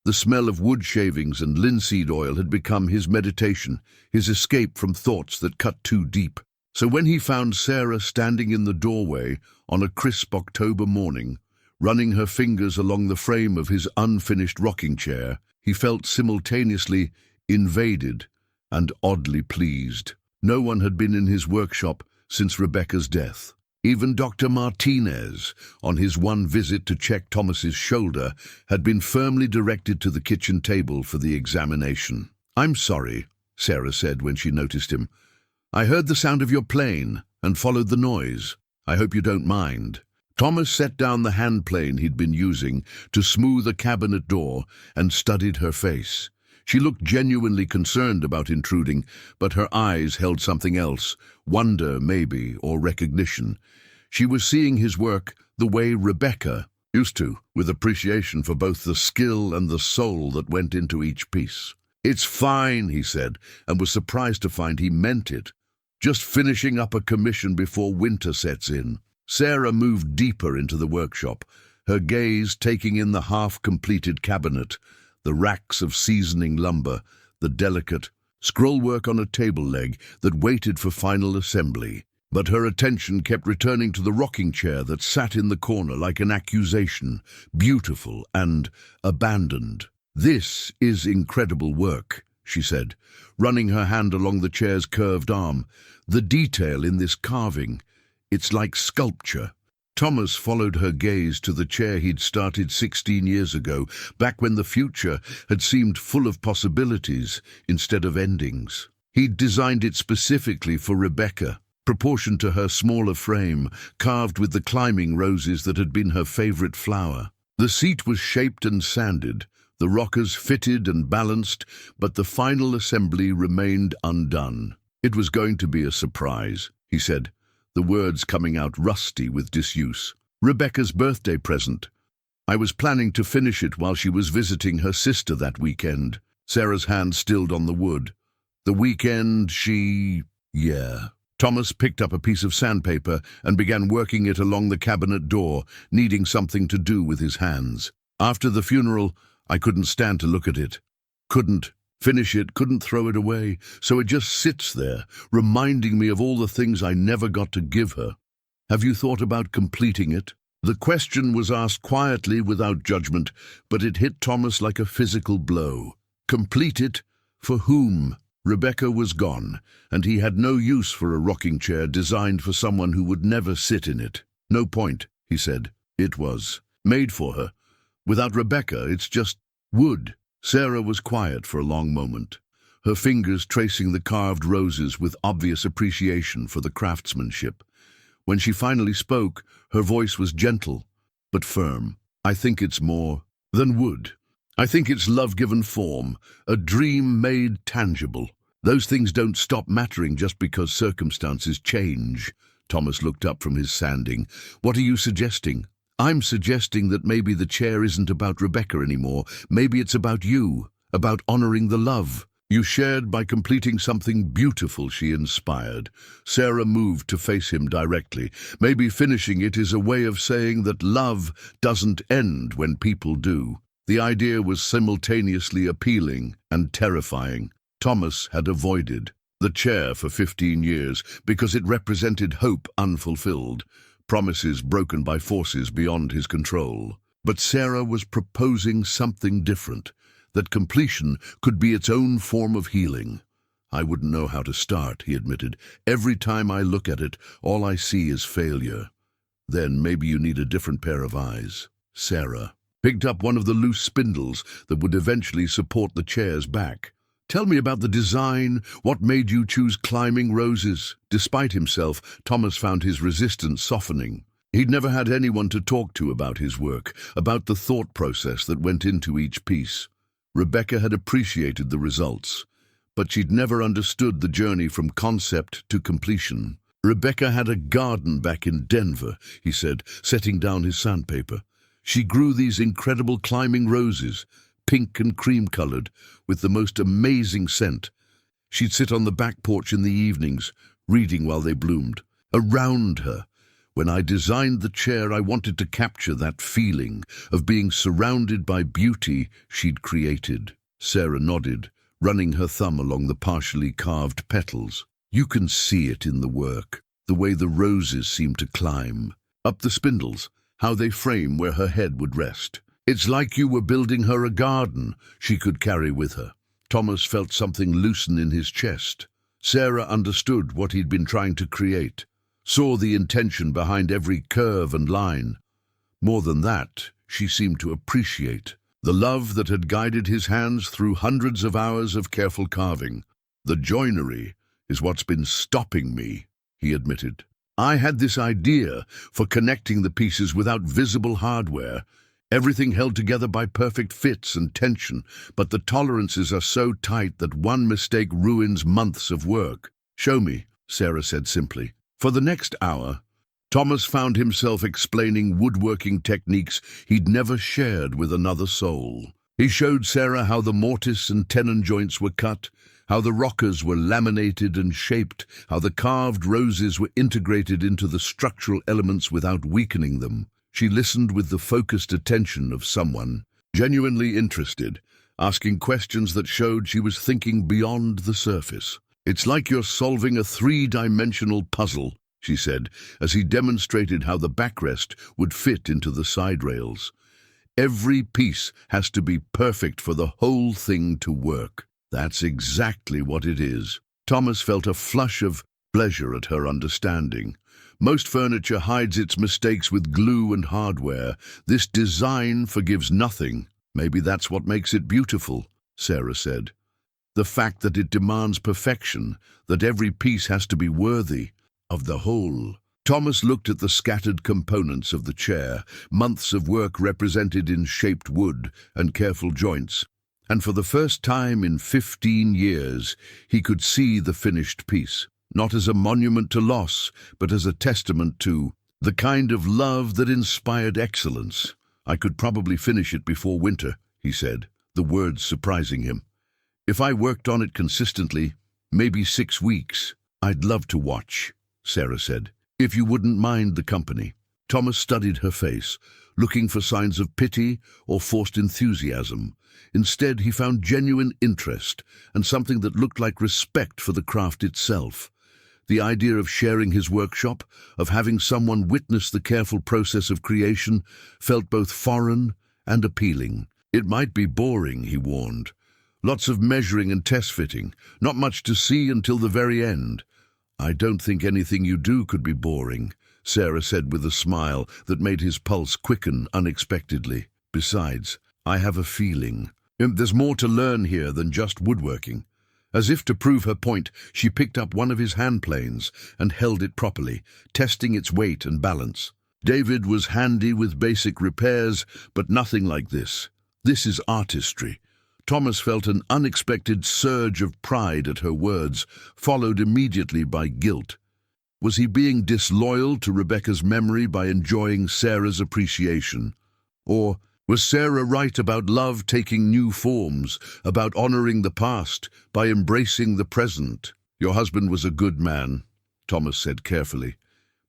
The smell of wood shavings and linseed oil had become his meditation, his escape from thoughts that cut too deep. So when he found Sarah standing in the doorway on a crisp October morning, running her fingers along the frame of his unfinished rocking chair, he felt simultaneously invaded and oddly pleased. No one had been in his workshop since Rebecca's death. Even Dr. Martinez, on his one visit to check Thomas's shoulder, had been firmly directed to the kitchen table for the examination. "I'm sorry," Sarah said when she noticed him. "I heard the sound of your plane and followed the noise. I hope you don't mind." Thomas set down the hand plane he'd been using to smooth a cabinet door and studied her face. She looked genuinely concerned about intruding, but her eyes held something else, wonder maybe, or recognition. She was seeing his work the way Rebecca used to, with appreciation for both the skill and the soul that went into each piece. "It's fine," he said, and was surprised to find he meant it. "Just finishing up a commission before winter sets in." Sarah moved deeper into the workshop, her gaze taking in the half-completed cabinet, the racks of seasoning lumber, the delicate scrollwork on a table leg that waited for final assembly. But her attention kept returning to the rocking chair that sat in the corner like an accusation, beautiful and abandoned. "This is incredible work," she said, running her hand along the chair's curved arm. "The detail in this carving, it's like sculpture." Thomas followed her gaze to the chair he'd started 16 years ago, back when the future had seemed full of possibilities instead of endings. He'd designed it specifically for Rebecca, proportioned to her smaller frame, carved with the climbing roses that had been her favorite flower. The seat was shaped and sanded, the rockers fitted and balanced, but the final assembly remained undone. "It was going to be a surprise," he said, the words coming out rusty with disuse. "Rebecca's birthday present. I was planning to finish it while she was visiting her sister that weekend." Sarah's hand stilled on the wood. "The weekend Yeah." Thomas picked up a piece of sandpaper and began working it along the cabinet door, needing something to do with his hands. "After the funeral, I couldn't stand to look at it. Couldn't finish it, couldn't throw it away, so it just sits there, reminding me of all the things I never got to give her. Have you thought about completing it?" The question was asked quietly without judgment, but it hit Thomas like a physical blow. Complete it? For whom? Rebecca was gone, and he had no use for a rocking chair designed for someone who would never sit in it. "No point," he said. "It was made for her. Without Rebecca, it's just wood." Sarah was quiet for a long moment, her fingers tracing the carved roses with obvious appreciation for the craftsmanship. When she finally spoke, her voice was gentle but firm. "I think it's more than wood. I think it's love given form, a dream made tangible. Those things don't stop mattering just because circumstances change." Thomas looked up from his sanding. "What are you suggesting?" "I'm suggesting that maybe the chair isn't about Rebecca anymore. Maybe it's about you, about honoring the love you shared by completing something beautiful," she inspired. Sarah moved to face him directly. "Maybe finishing it is a way of saying that love doesn't end when people do." The idea was simultaneously appealing and terrifying. Thomas had avoided the chair for 15 years because it represented hope unfulfilled, promises broken by forces beyond his control. But Sarah was proposing something different, that completion could be its own form of healing. "I wouldn't know how to start," he admitted. "Every time I look at it, all I see is failure." "Then maybe you need a different pair of eyes." Sarah picked up one of the loose spindles that would eventually support the chair's back. "Tell me about the design. What made you choose climbing roses?" Despite himself, Thomas found his resistance softening. He'd never had anyone to talk to about his work, about the thought process that went into each piece. Rebecca had appreciated the results, but she'd never understood the journey from concept to completion. "Rebecca had a garden back in Denver," he said, setting down his sandpaper. She grew these incredible climbing roses, pink and cream-colored, with the most amazing scent. She'd sit on the back porch in the evenings, reading while they bloomed. Around her, when I designed the chair, I wanted to capture that feeling of being surrounded by beauty she'd created. Sarah nodded, running her thumb along the partially carved petals. You can see it in the work, the way the roses seem to climb. Up the spindles, how they frame where her head would rest. It's like you were building her a garden she could carry with her. Thomas felt something loosen in his chest. Sarah understood what he'd been trying to create, saw the intention behind every curve and line. More than that, she seemed to appreciate the love that had guided his hands through hundreds of hours of careful carving. The joinery is what's been stopping me, he admitted. I had this idea for connecting the pieces without visible hardware, everything held together by perfect fits and tension, but the tolerances are so tight that one mistake ruins months of work. Show me, Sarah said simply. For the next hour, Thomas found himself explaining woodworking techniques he'd never shared with another soul. He showed Sarah how the mortise and tenon joints were cut, how the rockers were laminated and shaped, how the carved roses were integrated into the structural elements without weakening them. She listened with the focused attention of someone genuinely interested, asking questions that showed she was thinking beyond the surface. It's like you're solving a three-dimensional puzzle, she said, as he demonstrated how the backrest would fit into the side rails. Every piece has to be perfect for the whole thing to work. That's exactly what it is. Thomas felt a flush of pleasure at her understanding. Most furniture hides its mistakes with glue and hardware. This design forgives nothing. Maybe that's what makes it beautiful, Sarah said. The fact that it demands perfection, that every piece has to be worthy of the whole. Thomas looked at the scattered components of the chair, months of work represented in shaped wood and careful joints, and for the first time in 15 years, he could see the finished piece. Not as a monument to loss, but as a testament to the kind of love that inspired excellence. I could probably finish it before winter, he said, the words surprising him. If I worked on it consistently, maybe 6 weeks. I'd love to watch, Sarah said, if you wouldn't mind the company. Thomas studied her face, looking for signs of pity or forced enthusiasm. Instead, he found genuine interest and something that looked like respect for the craft itself. The idea of sharing his workshop, of having someone witness the careful process of creation, felt both foreign and appealing. It might be boring, he warned. Lots of measuring and test fitting, not much to see until the very end. I don't think anything you do could be boring, Sarah said with a smile that made his pulse quicken unexpectedly. Besides, I have a feeling there's more to learn here than just woodworking. As if to prove her point, she picked up one of his hand planes and held it properly, testing its weight and balance. David was handy with basic repairs, but nothing like this. This is artistry. Thomas felt an unexpected surge of pride at her words, followed immediately by guilt. Was he being disloyal to Rebecca's memory by enjoying Sarah's appreciation? Or was Sarah right about love taking new forms, about honoring the past by embracing the present? Your husband was a good man, Thomas said carefully,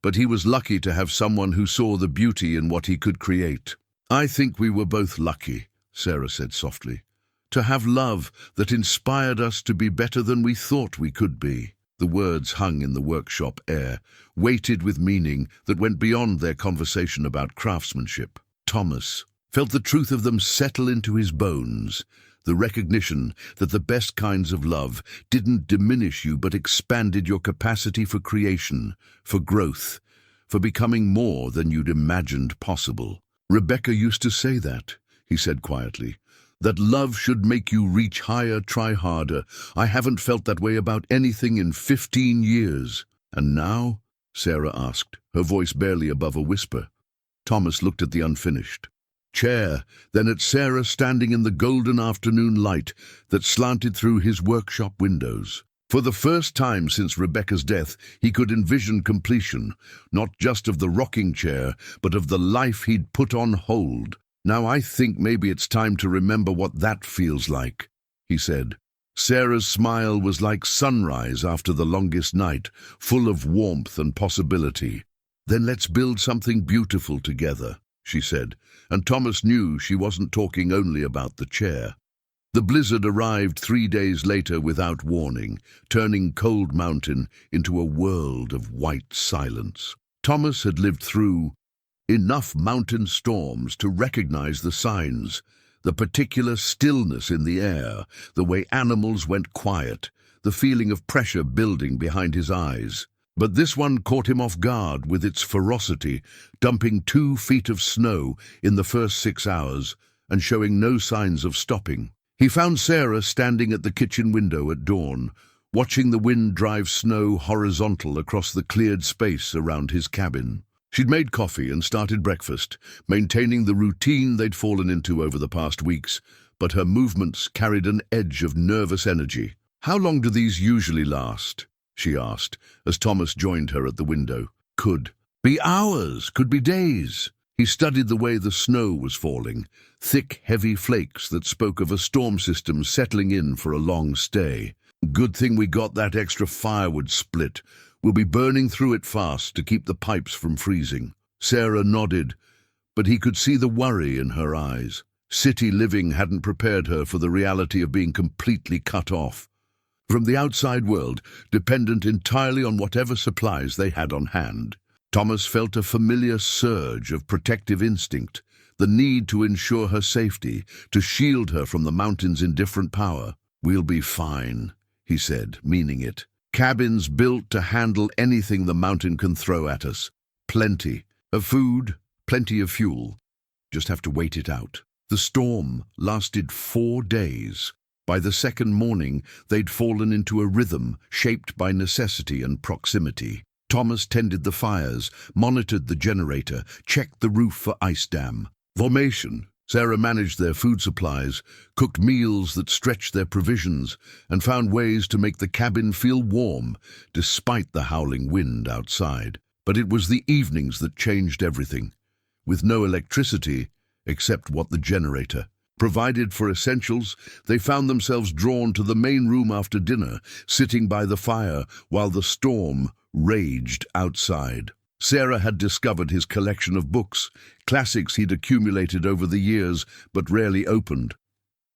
but he was lucky to have someone who saw the beauty in what he could create. I think we were both lucky, Sarah said softly, to have love that inspired us to be better than we thought we could be. The words hung in the workshop air, weighted with meaning that went beyond their conversation about craftsmanship. Thomas felt the truth of them settle into his bones, the recognition that the best kinds of love didn't diminish you but expanded your capacity for creation, for growth, for becoming more than you'd imagined possible. Rebecca used to say that, he said quietly, that love should make you reach higher, try harder. I haven't felt that way about anything in 15 years. And now? Sarah asked, her voice barely above a whisper. Thomas looked at the unfinished chair, then at Sarah standing in the golden afternoon light that slanted through his workshop windows. For the first time since Rebecca's death, he could envision completion, not just of the rocking chair, but of the life he'd put on hold. "Now I think maybe it's time to remember what that feels like," he said. Sarah's smile was like sunrise after the longest night, full of warmth and possibility. "Then let's build something beautiful together," she said, and Thomas knew she wasn't talking only about the chair. The blizzard arrived 3 days later without warning, turning Cold Mountain into a world of white silence. Thomas had lived through enough mountain storms to recognize the signs, the particular stillness in the air, the way animals went quiet, the feeling of pressure building behind his eyes. But this one caught him off guard with its ferocity, dumping 2 feet of snow in the first 6 hours and showing no signs of stopping. He found Sarah standing at the kitchen window at dawn, watching the wind drive snow horizontal across the cleared space around his cabin. She'd made coffee and started breakfast, maintaining the routine they'd fallen into over the past weeks, but her movements carried an edge of nervous energy. "How long do these usually last?" she asked, as Thomas joined her at the window. "Could be hours, could be days." He studied the way the snow was falling, thick, heavy flakes that spoke of a storm system settling in for a long stay. "Good thing we got that extra firewood split. We'll be burning through it fast to keep the pipes from freezing." Sarah nodded, but he could see the worry in her eyes. City living hadn't prepared her for the reality of being completely cut off from the outside world, dependent entirely on whatever supplies they had on hand. Thomas felt a familiar surge of protective instinct, the need to ensure her safety, to shield her from the mountain's indifferent power. "We'll be fine," he said, meaning it. "Cabins built to handle anything the mountain can throw at us. Plenty of food, plenty of fuel. Just have to wait it out." The storm lasted 4 days. By the second morning, they'd fallen into a rhythm shaped by necessity and proximity. Thomas tended the fires, monitored the generator, checked the roof for ice dam. Formation. Sarah managed their food supplies, cooked meals that stretched their provisions, and found ways to make the cabin feel warm, despite the howling wind outside. But it was the evenings that changed everything. With no electricity, except what the generator provided for essentials, they found themselves drawn to the main room after dinner, sitting by the fire while the storm raged outside. Sarah had discovered his collection of books, classics he'd accumulated over the years but rarely opened,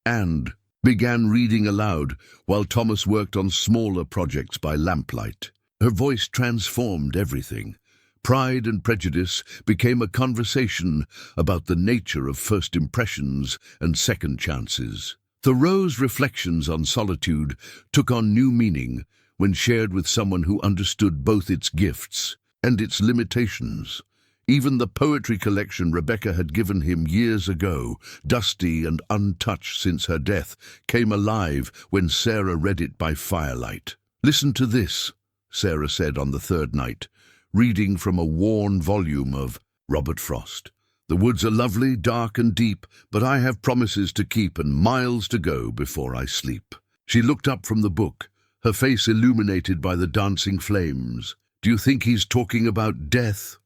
and began reading aloud while Thomas worked on smaller projects by lamplight. Her voice transformed everything. Pride and Prejudice became a conversation about the nature of first impressions and second chances. Thoreau's reflections on solitude took on new meaning when shared with someone who understood both its gifts and its limitations. Even the poetry collection Rebecca had given him years ago, dusty and untouched since her death, came alive when Sarah read it by firelight. "Listen to this," Sarah said on the third night, reading from a worn volume of Robert Frost. "The woods are lovely, dark and deep, but I have promises to keep and miles to go before I sleep." She looked up from the book, her face illuminated by the dancing flames. "Do you think he's talking about death,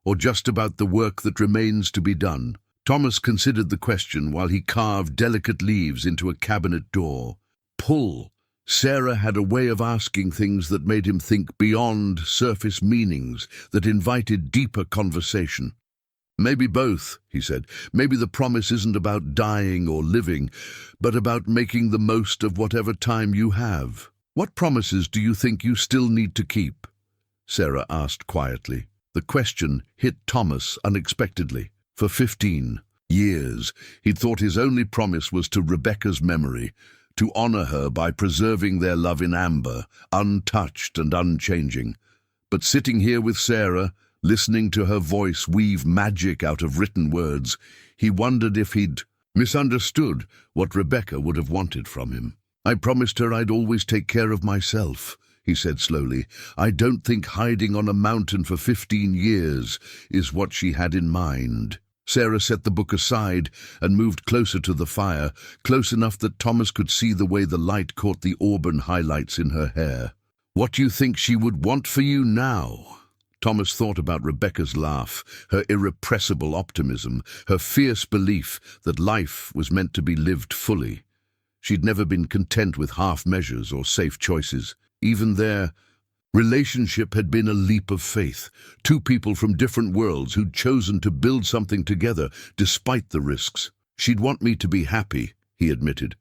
or just about the work that remains to be done?" Thomas considered the question while he carved delicate leaves into a cabinet door. Pull. Sarah had a way of asking things that made him think beyond surface meanings, that invited deeper conversation. "Maybe both," he said. "Maybe the promise isn't about dying or living, but about making the most of whatever time you have." "What promises do you think you still need to keep?" Sarah asked quietly. The question hit Thomas unexpectedly. For 15 years, he'd thought his only promise was to Rebecca's memory, to honor her by preserving their love in amber, untouched and unchanging. But sitting here with Sarah, listening to her voice weave magic out of written words, he wondered if he'd misunderstood what Rebecca would have wanted from him. "I promised her I'd always take care of myself," he said slowly. "I don't think hiding on a mountain for 15 years is what she had in mind." Sarah set the book aside and moved closer to the fire, close enough that Thomas could see the way the light caught the auburn highlights in her hair. "What do you think she would want for you now?" Thomas thought about Rebecca's laugh, her irrepressible optimism, her fierce belief that life was meant to be lived fully. She'd never been content with half measures or safe choices. Even their relationship had been a leap of faith. Two people from different worlds who'd chosen to build something together despite the risks. "She'd want me to be happy," he admitted.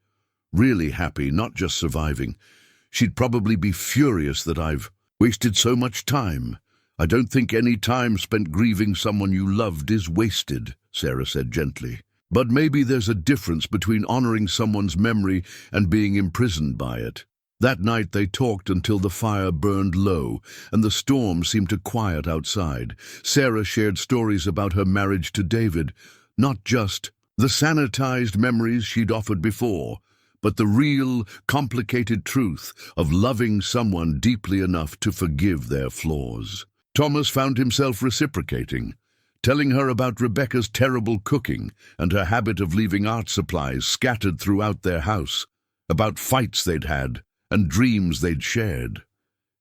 "Really happy, not just surviving. She'd probably be furious that I've wasted so much time." "I don't think any time spent grieving someone you loved is wasted," Sarah said gently. "But maybe there's a difference between honoring someone's memory and being imprisoned by it." That night they talked until the fire burned low and the storm seemed to quiet outside. Sarah shared stories about her marriage to David, not just the sanitized memories she'd offered before, but the real, complicated truth of loving someone deeply enough to forgive their flaws. Thomas found himself reciprocating, telling her about Rebecca's terrible cooking and her habit of leaving art supplies scattered throughout their house, about fights they'd had and dreams they'd shared.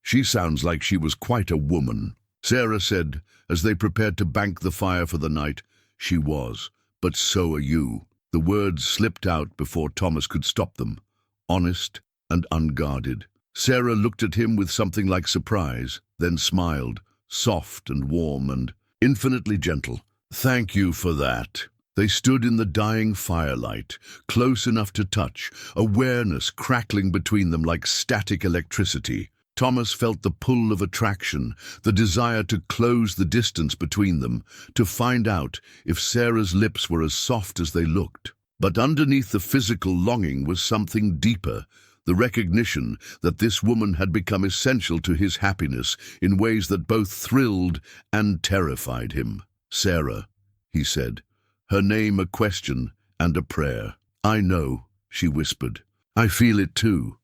"She sounds like she was quite a woman," Sarah said as they prepared to bank the fire for the night. "She was, but so are you." The words slipped out before Thomas could stop them, honest and unguarded. Sarah looked at him with something like surprise, then smiled, soft and warm and infinitely gentle. "Thank you for that." They stood in the dying firelight, close enough to touch, awareness crackling between them like static electricity. Thomas felt the pull of attraction, the desire to close the distance between them, to find out if Sarah's lips were as soft as they looked. But underneath the physical longing was something deeper, the recognition that this woman had become essential to his happiness in ways that both thrilled and terrified him. "Sarah," he said, her name a question and a prayer. "I know," she whispered. "I feel it too."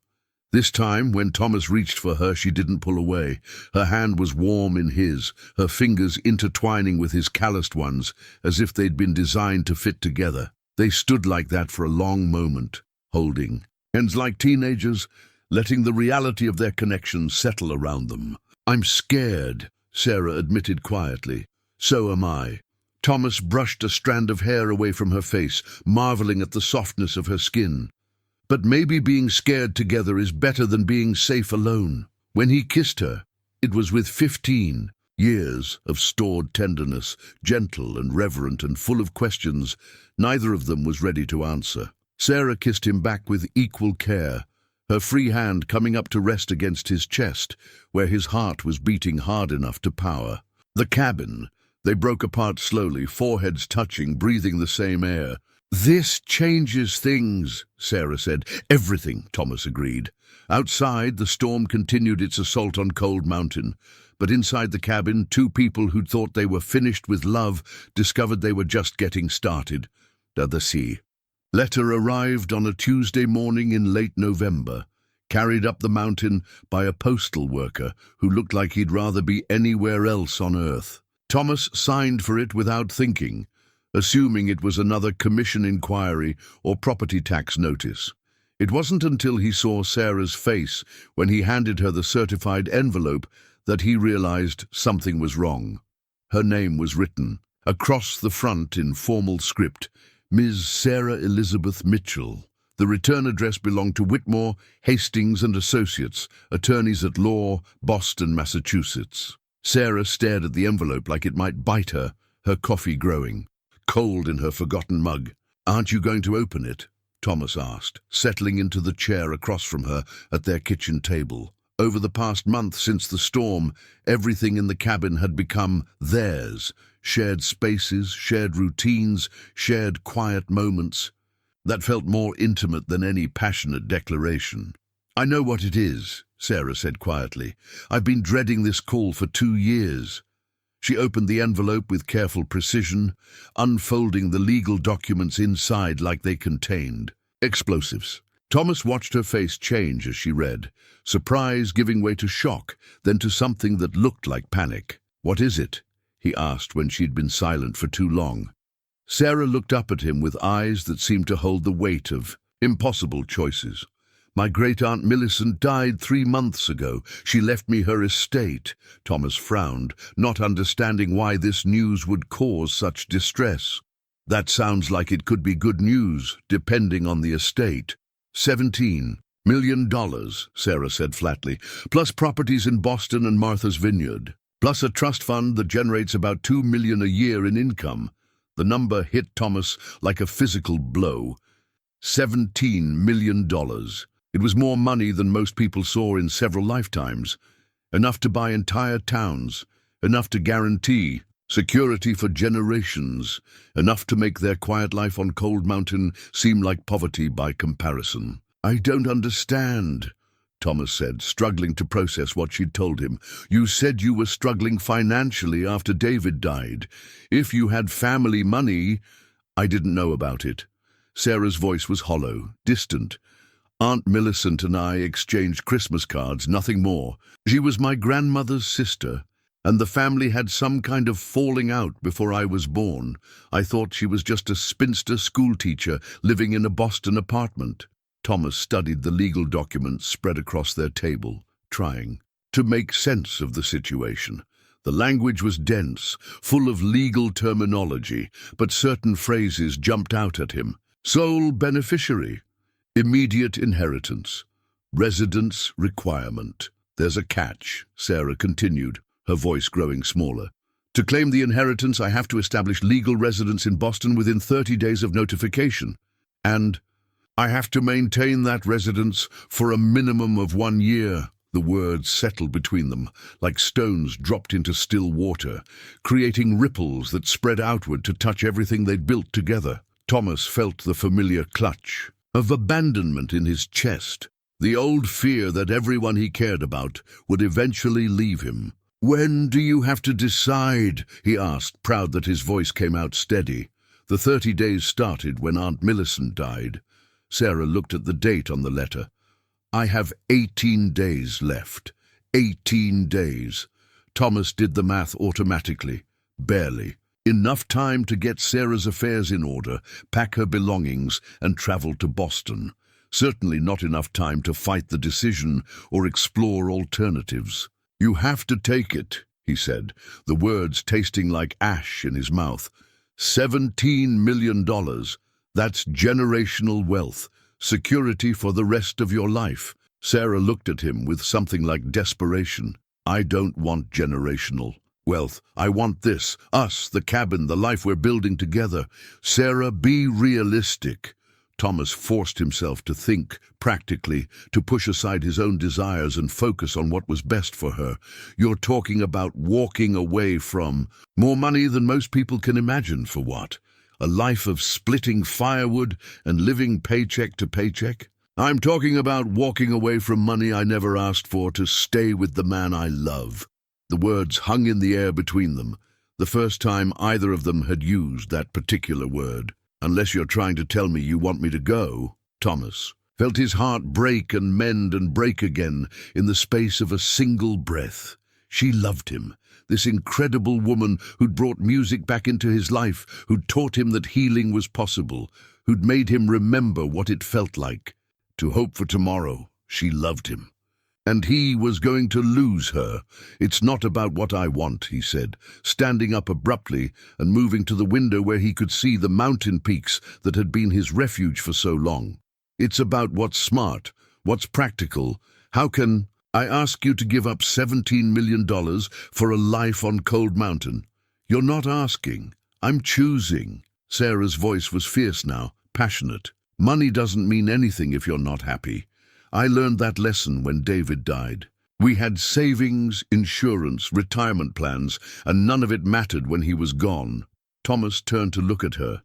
This time, when Thomas reached for her, she didn't pull away. Her hand was warm in his, her fingers intertwining with his calloused ones, as if they'd been designed to fit together. They stood like that for a long moment, holding hands like teenagers, letting the reality of their connection settle around them. "I'm scared," Sarah admitted quietly. "So am I." Thomas brushed a strand of hair away from her face, marveling at the softness of her skin. "But maybe being scared together is better than being safe alone." When he kissed her, it was with 15 years of stored tenderness, gentle and reverent and full of questions neither of them was ready to answer. Sarah kissed him back with equal care, her free hand coming up to rest against his chest, where his heart was beating hard enough to power. The cabin. They broke apart slowly, foreheads touching, breathing the same air. "This changes things," Sarah said. "Everything," Thomas agreed. Outside, the storm continued its assault on Cold Mountain. But inside the cabin, two people who'd thought they were finished with love discovered they were just getting started. The sea. Letter arrived on a Tuesday morning in late November, carried up the mountain by a postal worker who looked like he'd rather be anywhere else on Earth. Thomas signed for it without thinking, assuming it was another commission inquiry or property tax notice. It wasn't until he saw Sarah's face when he handed her the certified envelope that he realized something was wrong. Her name was written across the front in formal script, Ms. Sarah Elizabeth Mitchell. The return address belonged to Whitmore, Hastings and Associates, attorneys at law, Boston, Massachusetts. Sarah stared at the envelope like it might bite her, her coffee growing cold in her forgotten mug. "Aren't you going to open it?" Thomas asked, settling into the chair across from her at their kitchen table. Over the past month since the storm, everything in the cabin had become theirs. Shared spaces, shared routines, shared quiet moments. That felt more intimate than any passionate declaration. "I know what it is," Sarah said quietly. "I've been dreading this call for 2 years. She opened the envelope with careful precision, unfolding the legal documents inside like they contained explosives. Thomas watched her face change as she read, surprise giving way to shock, then to something that looked like panic. "What is it?" he asked when she'd been silent for too long. Sarah looked up at him with eyes that seemed to hold the weight of impossible choices. My great-aunt Millicent died 3 months ago. She left me her estate. Thomas frowned, not understanding why this news would cause such distress. That sounds like it could be good news, depending on the estate. $17 million, Sarah said flatly, plus properties in Boston and Martha's Vineyard, plus a trust fund that generates about $2 million a year in income. The number hit Thomas like a physical blow. $17 million. It was more money than most people saw in several lifetimes. Enough to buy entire towns, enough to guarantee security for generations, enough to make their quiet life on Cold Mountain seem like poverty by comparison. I don't understand, Thomas said, struggling to process what she'd told him. You said you were struggling financially after David died. If you had family money, I didn't know about it. Sarah's voice was hollow, distant. Aunt Millicent and I exchanged Christmas cards, nothing more. She was my grandmother's sister, and the family had some kind of falling out before I was born. I thought she was just a spinster schoolteacher living in a Boston apartment. Thomas studied the legal documents spread across their table, trying to make sense of the situation. The language was dense, full of legal terminology, but certain phrases jumped out at him. Sole beneficiary, immediate inheritance, residence requirement. There's a catch, Sarah continued, her voice growing smaller. To claim the inheritance, I have to establish legal residence in Boston within 30 days of notification. And I have to maintain that residence for a minimum of 1 year. The words settled between them, like stones dropped into still water, creating ripples that spread outward to touch everything they'd built together. Thomas felt the familiar clutch of abandonment in his chest, the old fear that everyone he cared about would eventually leave him. When do you have to decide? He asked, proud that his voice came out steady. The 30 days started when Aunt Millicent died. Sarah looked at the date on the letter. I have 18 days left. 18 days. Thomas did the math automatically. Barely. Enough time to get Sarah's affairs in order, pack her belongings, and travel to Boston. Certainly not enough time to fight the decision or explore alternatives. You have to take it, he said, the words tasting like ash in his mouth. $17 million. That's generational wealth, security for the rest of your life. Sarah looked at him with something like desperation. I don't want generational wealth. I want this, us, the cabin, the life we're building together. Sarah, be realistic. Thomas forced himself to think practically, to push aside his own desires and focus on what was best for her. You're talking about walking away from more money than most people can imagine. For what? A life of splitting firewood and living paycheck to paycheck? I'm talking about walking away from money I never asked for to stay with the man I love. The words hung in the air between them, the first time either of them had used that particular word. Unless you're trying to tell me you want me to go, Thomas felt his heart break and mend and break again in the space of a single breath. She loved him, this incredible woman who'd brought music back into his life, who'd taught him that healing was possible, who'd made him remember what it felt like to hope for tomorrow. She loved him. And he was going to lose her. It's not about what I want, he said, standing up abruptly and moving to the window where he could see the mountain peaks that had been his refuge for so long. It's about what's smart, what's practical. How can I ask you to give up $17 million for a life on Cold Mountain? You're not asking. I'm choosing. Sarah's voice was fierce now, passionate. Money doesn't mean anything if you're not happy. I learned that lesson when David died. We had savings, insurance, retirement plans, and none of it mattered when he was gone. Thomas turned to look at her,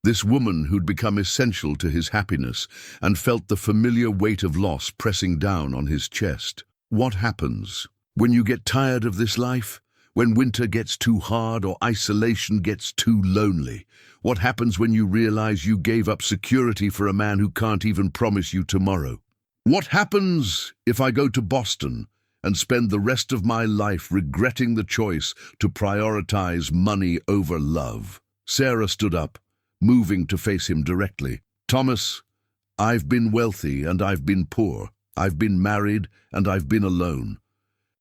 this woman who'd become essential to his happiness, and felt the familiar weight of loss pressing down on his chest. What happens when you get tired of this life? When winter gets too hard or isolation gets too lonely? What happens when you realize you gave up security for a man who can't even promise you tomorrow? What happens if I go to Boston and spend the rest of my life regretting the choice to prioritize money over love? Sarah stood up, moving to face him directly. "Thomas, I've been wealthy and I've been poor. I've been married and I've been alone.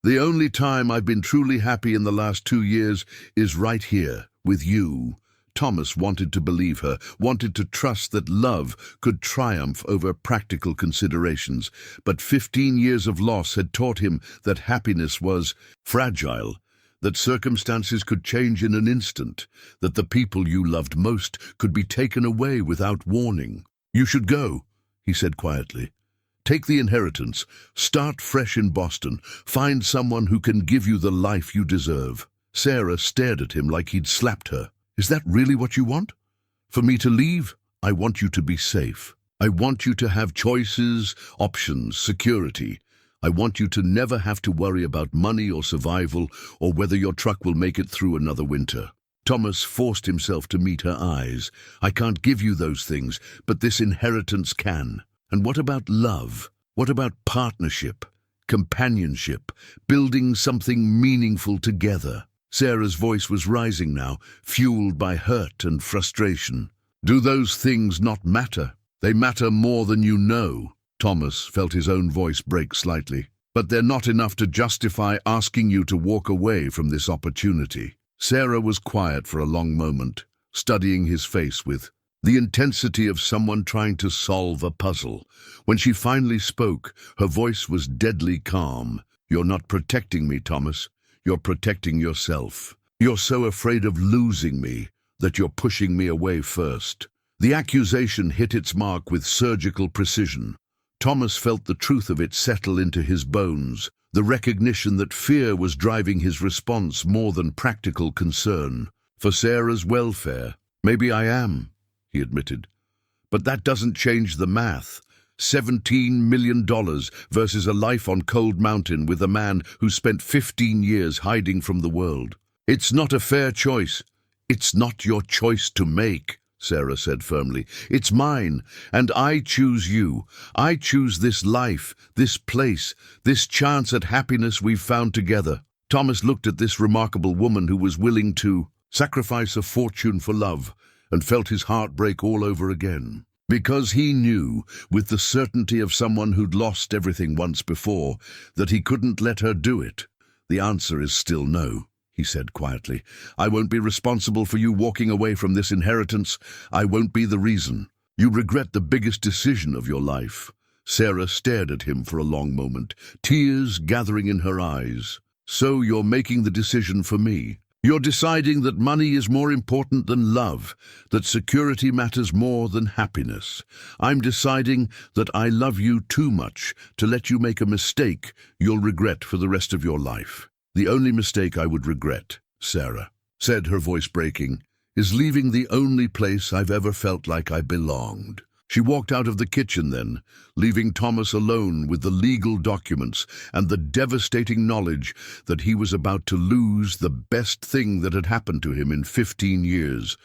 The only time I've been truly happy in the last 2 years is right here, with you." Thomas wanted to believe her, wanted to trust that love could triumph over practical considerations, but 15 years of loss had taught him that happiness was fragile, that circumstances could change in an instant, that the people you loved most could be taken away without warning. "You should go," he said quietly. "Take the inheritance, start fresh in Boston, find someone who can give you the life you deserve." Sarah stared at him like he'd slapped her. "Is that really what you want? For me to leave? I want you to be safe. I want you to have choices, options, security. I want you to never have to worry about money or survival or whether your truck will make it through another winter." Thomas forced himself to meet her eyes. "I can't give you those things, but this inheritance can." "And what about love? What about partnership, companionship, building something meaningful together?" Sarah's voice was rising now, fueled by hurt and frustration. "Do those things not matter? They matter more than you know." Thomas felt his own voice break slightly. "But they're not enough to justify asking you to walk away from this opportunity." Sarah was quiet for a long moment, studying his face with the intensity of someone trying to solve a puzzle. When she finally spoke, her voice was deadly calm. "You're not protecting me, Thomas. You're protecting yourself. You're so afraid of losing me that you're pushing me away first." The accusation hit its mark with surgical precision. Thomas felt the truth of it settle into his bones, the recognition that fear was driving his response more than practical concern. "For Sarah's welfare, maybe I am," he admitted. "But that doesn't change the math. $17 million versus a life on Cold Mountain with a man who spent 15 years hiding from the world. It's not a fair choice. It's not your choice to make," Sarah said firmly. "It's mine, and I choose you. I choose this life, this place, this chance at happiness we've found together." Thomas looked at this remarkable woman who was willing to sacrifice a fortune for love, and felt his heart break all over again. Because he knew, with the certainty of someone who'd lost everything once before, that he couldn't let her do it. "The answer is still no," he said quietly. "I won't be responsible for you walking away from this inheritance. I won't be the reason. You regret the biggest decision of your life." Sarah stared at him for a long moment, tears gathering in her eyes. "So you're making the decision for me? You're deciding that money is more important than love, that security matters more than happiness. I'm deciding that I love you too much to let you make a mistake you'll regret for the rest of your life." "The only mistake I would regret," Sarah said, her voice breaking, "is leaving the only place I've ever felt like I belonged." She walked out of the kitchen then, leaving Thomas alone with the legal documents and the devastating knowledge that he was about to lose the best thing that had happened to him in 15 years,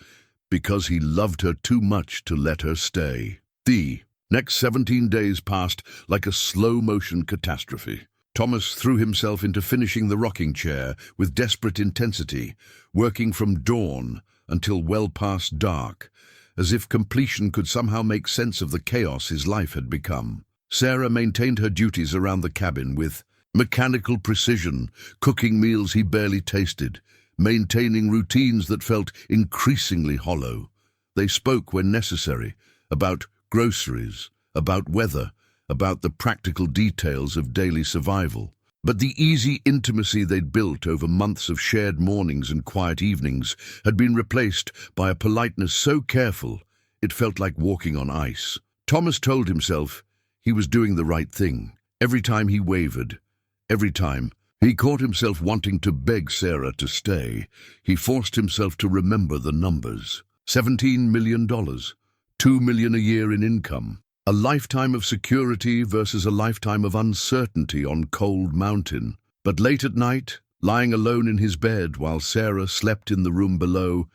because he loved her too much to let her stay. The next 17 days passed like a slow-motion catastrophe. Thomas threw himself into finishing the rocking chair with desperate intensity, working from dawn until well past dark, as if completion could somehow make sense of the chaos his life had become. Sarah maintained her duties around the cabin with mechanical precision, cooking meals he barely tasted, maintaining routines that felt increasingly hollow. They spoke when necessary, about groceries, about weather, about the practical details of daily survival. But the easy intimacy they'd built over months of shared mornings and quiet evenings had been replaced by a politeness so careful it felt like walking on ice. Thomas told himself he was doing the right thing. Every time he wavered, every time he caught himself wanting to beg Sarah to stay, he forced himself to remember the numbers. $17 million, $2 million a year in income. A lifetime of security versus a lifetime of uncertainty on Cold Mountain. But late at night, lying alone in his bed while Sarah slept in the room below,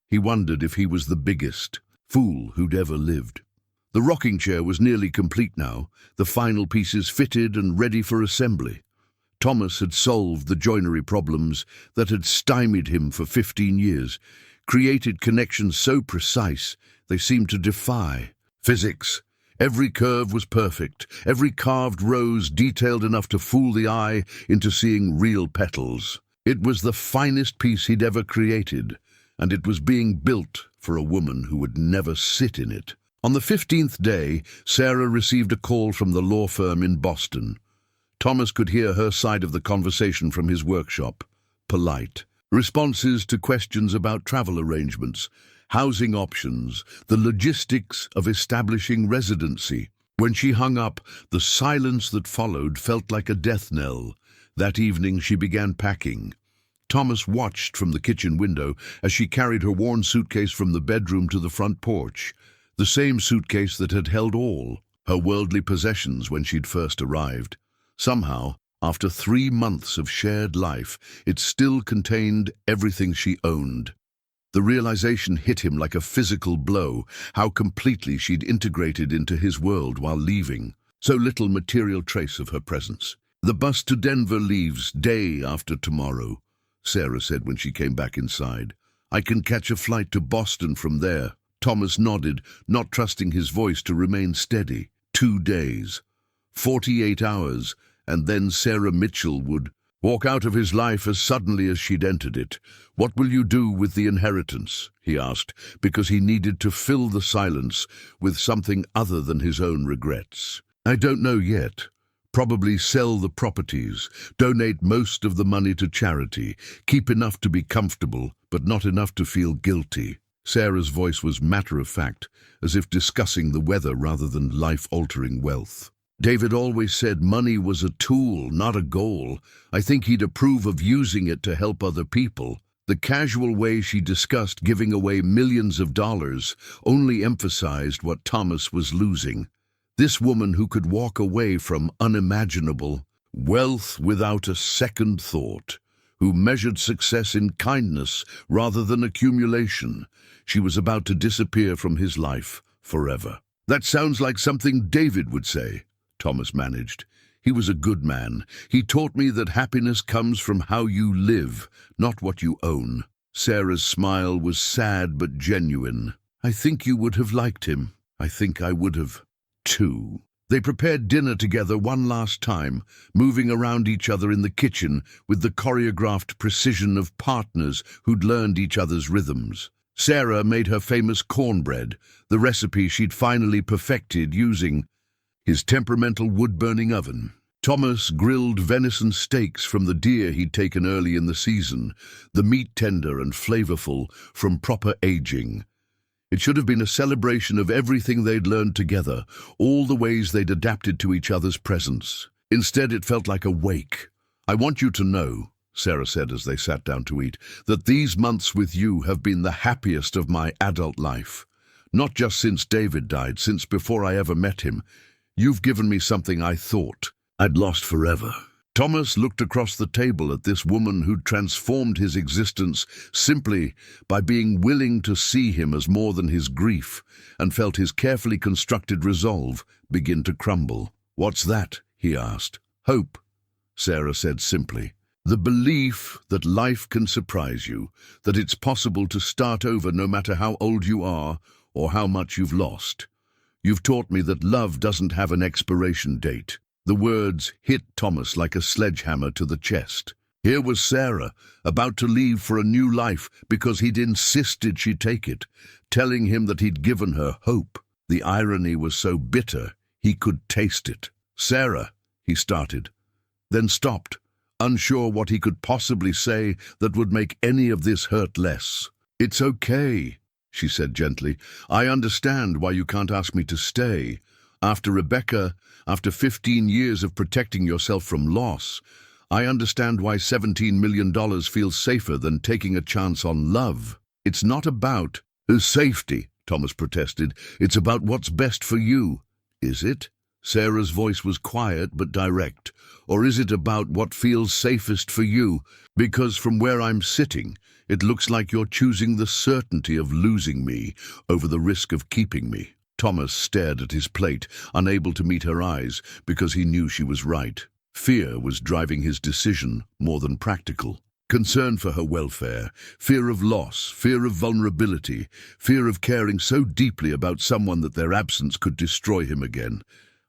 he wondered if he was the biggest fool who'd ever lived. The rocking chair was nearly complete now, the final pieces fitted and ready for assembly. Thomas had solved the joinery problems that had stymied him for 15 years, created connections so precise they seemed to defy physics. Every curve was perfect, every carved rose detailed enough to fool the eye into seeing real petals. It was the finest piece he'd ever created, and it was being built for a woman who would never sit in it. On the 15th day, Sarah received a call from the law firm in Boston. Thomas could hear her side of the conversation from his workshop. Polite. Responses to questions about travel arrangements, housing options, the logistics of establishing residency. When she hung up, the silence that followed felt like a death knell. That evening she began packing. Thomas watched from the kitchen window as she carried her worn suitcase from the bedroom to the front porch, the same suitcase that had held all her worldly possessions when she'd first arrived. Somehow, after 3 months of shared life, it still contained everything she owned. The realization hit him like a physical blow, how completely she'd integrated into his world while leaving. So little material trace of her presence. "The bus to Denver leaves day after tomorrow," Sarah said when she came back inside. "I can catch a flight to Boston from there." Thomas nodded, not trusting his voice to remain steady. 2 days. 48 hours, and then Sarah Mitchell would walk out of his life as suddenly as she'd entered it. "What will you do with the inheritance?" he asked, because he needed to fill the silence with something other than his own regrets. "I don't know yet. Probably sell the properties, donate most of the money to charity, keep enough to be comfortable, but not enough to feel guilty." Sarah's voice was matter-of-fact, as if discussing the weather rather than life-altering wealth. "David always said money was a tool, not a goal. I think he'd approve of using it to help other people." The casual way she discussed giving away millions of dollars only emphasized what Thomas was losing. This woman who could walk away from unimaginable wealth without a second thought, who measured success in kindness rather than accumulation. She was about to disappear from his life forever. "That sounds like something David would say," Thomas managed. "He was a good man. He taught me that happiness comes from how you live, not what you own." Sarah's smile was sad but genuine. "I think you would have liked him. I think I would have, too." They prepared dinner together one last time, moving around each other in the kitchen with the choreographed precision of partners who'd learned each other's rhythms. Sarah made her famous cornbread, the recipe she'd finally perfected using his temperamental wood-burning oven. Thomas grilled venison steaks from the deer he'd taken early in the season, the meat tender and flavorful from proper aging. It should have been a celebration of everything they'd learned together, all the ways they'd adapted to each other's presence. Instead, it felt like a wake. "I want you to know," Sarah said as they sat down to eat, "that these months with you have been the happiest of my adult life. Not just since David died, since before I ever met him. You've given me something I thought I'd lost forever." Thomas looked across the table at this woman who'd transformed his existence simply by being willing to see him as more than his grief, and felt his carefully constructed resolve begin to crumble. "What's that?" he asked. "Hope," Sarah said simply. "The belief that life can surprise you, that it's possible to start over no matter how old you are or how much you've lost. You've taught me that love doesn't have an expiration date." The words hit Thomas like a sledgehammer to the chest. Here was Sarah, about to leave for a new life because he'd insisted she take it, telling him that he'd given her hope. The irony was so bitter, he could taste it. "Sarah," he started, then stopped, unsure what he could possibly say that would make any of this hurt less. "It's okay," she said gently. "I understand why you can't ask me to stay. After Rebecca, after 15 years of protecting yourself from loss, I understand why $17 million feels safer than taking a chance on love. It's not about safety," Thomas protested. "It's about what's best for you." "Is it?" Sarah's voice was quiet but direct. "Or is it about what feels safest for you? Because from where I'm sitting, it looks like you're choosing the certainty of losing me over the risk of keeping me." Thomas stared at his plate, unable to meet her eyes, because he knew she was right. Fear was driving his decision more than practical. Concern for her welfare, fear of loss, fear of vulnerability, fear of caring so deeply about someone that their absence could destroy him again.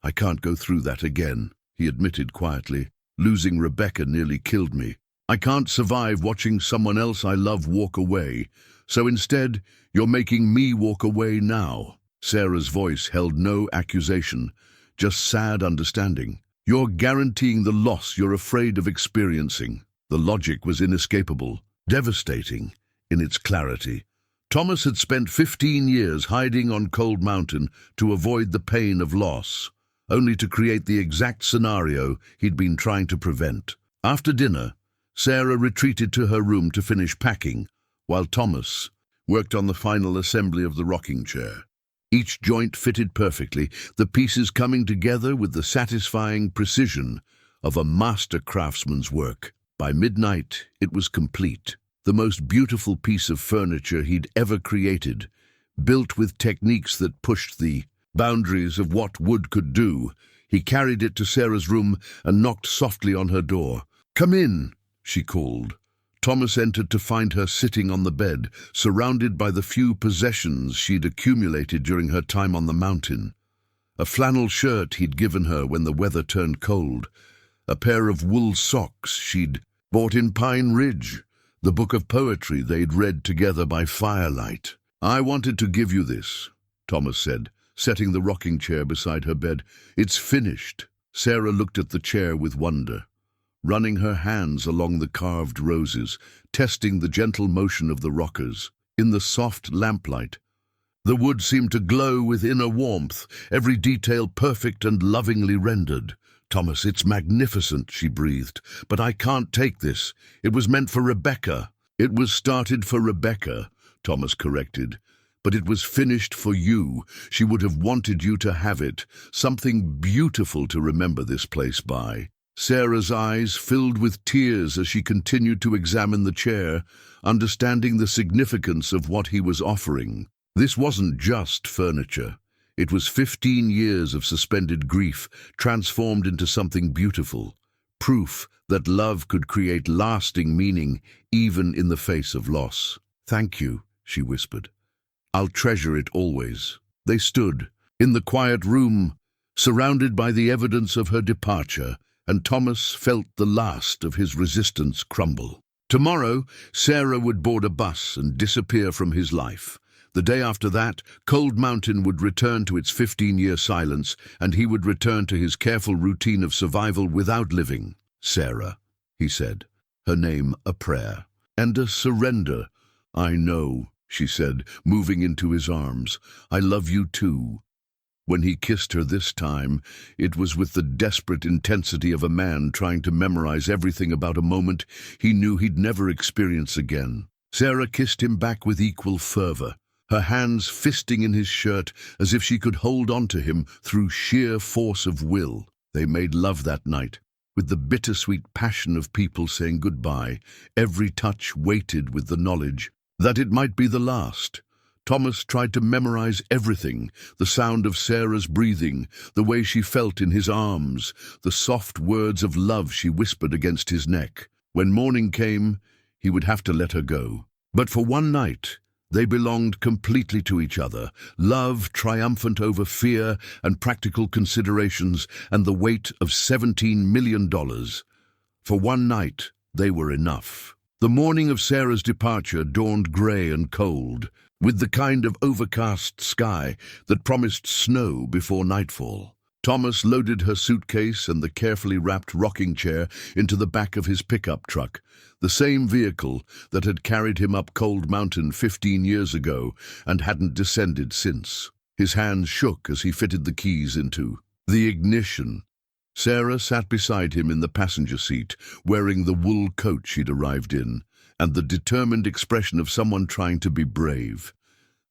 "I can't go through that again," he admitted quietly. "Losing Rebecca nearly killed me. I can't survive watching someone else I love walk away. So instead, you're making me walk away now." Sarah's voice held no accusation, just sad understanding. "You're guaranteeing the loss you're afraid of experiencing." The logic was inescapable, devastating in its clarity. Thomas had spent 15 years hiding on Cold Mountain to avoid the pain of loss, only to create the exact scenario he'd been trying to prevent. After dinner, Sarah retreated to her room to finish packing, while Thomas worked on the final assembly of the rocking chair. Each joint fitted perfectly, the pieces coming together with the satisfying precision of a master craftsman's work. By midnight, it was complete. The most beautiful piece of furniture he'd ever created, built with techniques that pushed the boundaries of what wood could do. He carried it to Sarah's room and knocked softly on her door. "Come in," she called. Thomas entered to find her sitting on the bed, surrounded by the few possessions she'd accumulated during her time on the mountain. A flannel shirt he'd given her when the weather turned cold, a pair of wool socks she'd bought in Pine Ridge, the book of poetry they'd read together by firelight. "I wanted to give you this," Thomas said, setting the rocking chair beside her bed. "It's finished." Sarah looked at the chair with wonder, running her hands along the carved roses, testing the gentle motion of the rockers. In the soft lamplight, the wood seemed to glow with inner warmth, every detail perfect and lovingly rendered. "Thomas, it's magnificent," she breathed, "but I can't take this. It was meant for Rebecca." "It was started for Rebecca," Thomas corrected, "but it was finished for you. She would have wanted you to have it, something beautiful to remember this place by." Sarah's eyes filled with tears as she continued to examine the chair, understanding the significance of what he was offering. This wasn't just furniture. It was 15 years of suspended grief transformed into something beautiful, proof that love could create lasting meaning even in the face of loss. "Thank you," she whispered. "I'll treasure it always." They stood in the quiet room, surrounded by the evidence of her departure, and Thomas felt the last of his resistance crumble. Tomorrow, Sarah would board a bus and disappear from his life. The day after that, Cold Mountain would return to its 15-year silence, and he would return to his careful routine of survival without living. "Sarah," he said, her name a prayer, and a surrender. "I know," she said, moving into his arms. "I love you too." When he kissed her this time, it was with the desperate intensity of a man trying to memorize everything about a moment he knew he'd never experience again. Sarah kissed him back with equal fervor, her hands fisting in his shirt as if she could hold on to him through sheer force of will. They made love that night, with the bittersweet passion of people saying goodbye, every touch weighted with the knowledge that it might be the last. Thomas tried to memorize everything, the sound of Sarah's breathing, the way she felt in his arms, the soft words of love she whispered against his neck. When morning came, he would have to let her go. But for one night, they belonged completely to each other, love triumphant over fear and practical considerations and the weight of $17 million. For one night, they were enough. The morning of Sarah's departure dawned grey and cold, with the kind of overcast sky that promised snow before nightfall. Thomas loaded her suitcase and the carefully wrapped rocking chair into the back of his pickup truck, the same vehicle that had carried him up Cold Mountain 15 years ago and hadn't descended since. His hands shook as he fitted the keys into the ignition. Sarah sat beside him in the passenger seat, wearing the wool coat she'd arrived in, and the determined expression of someone trying to be brave.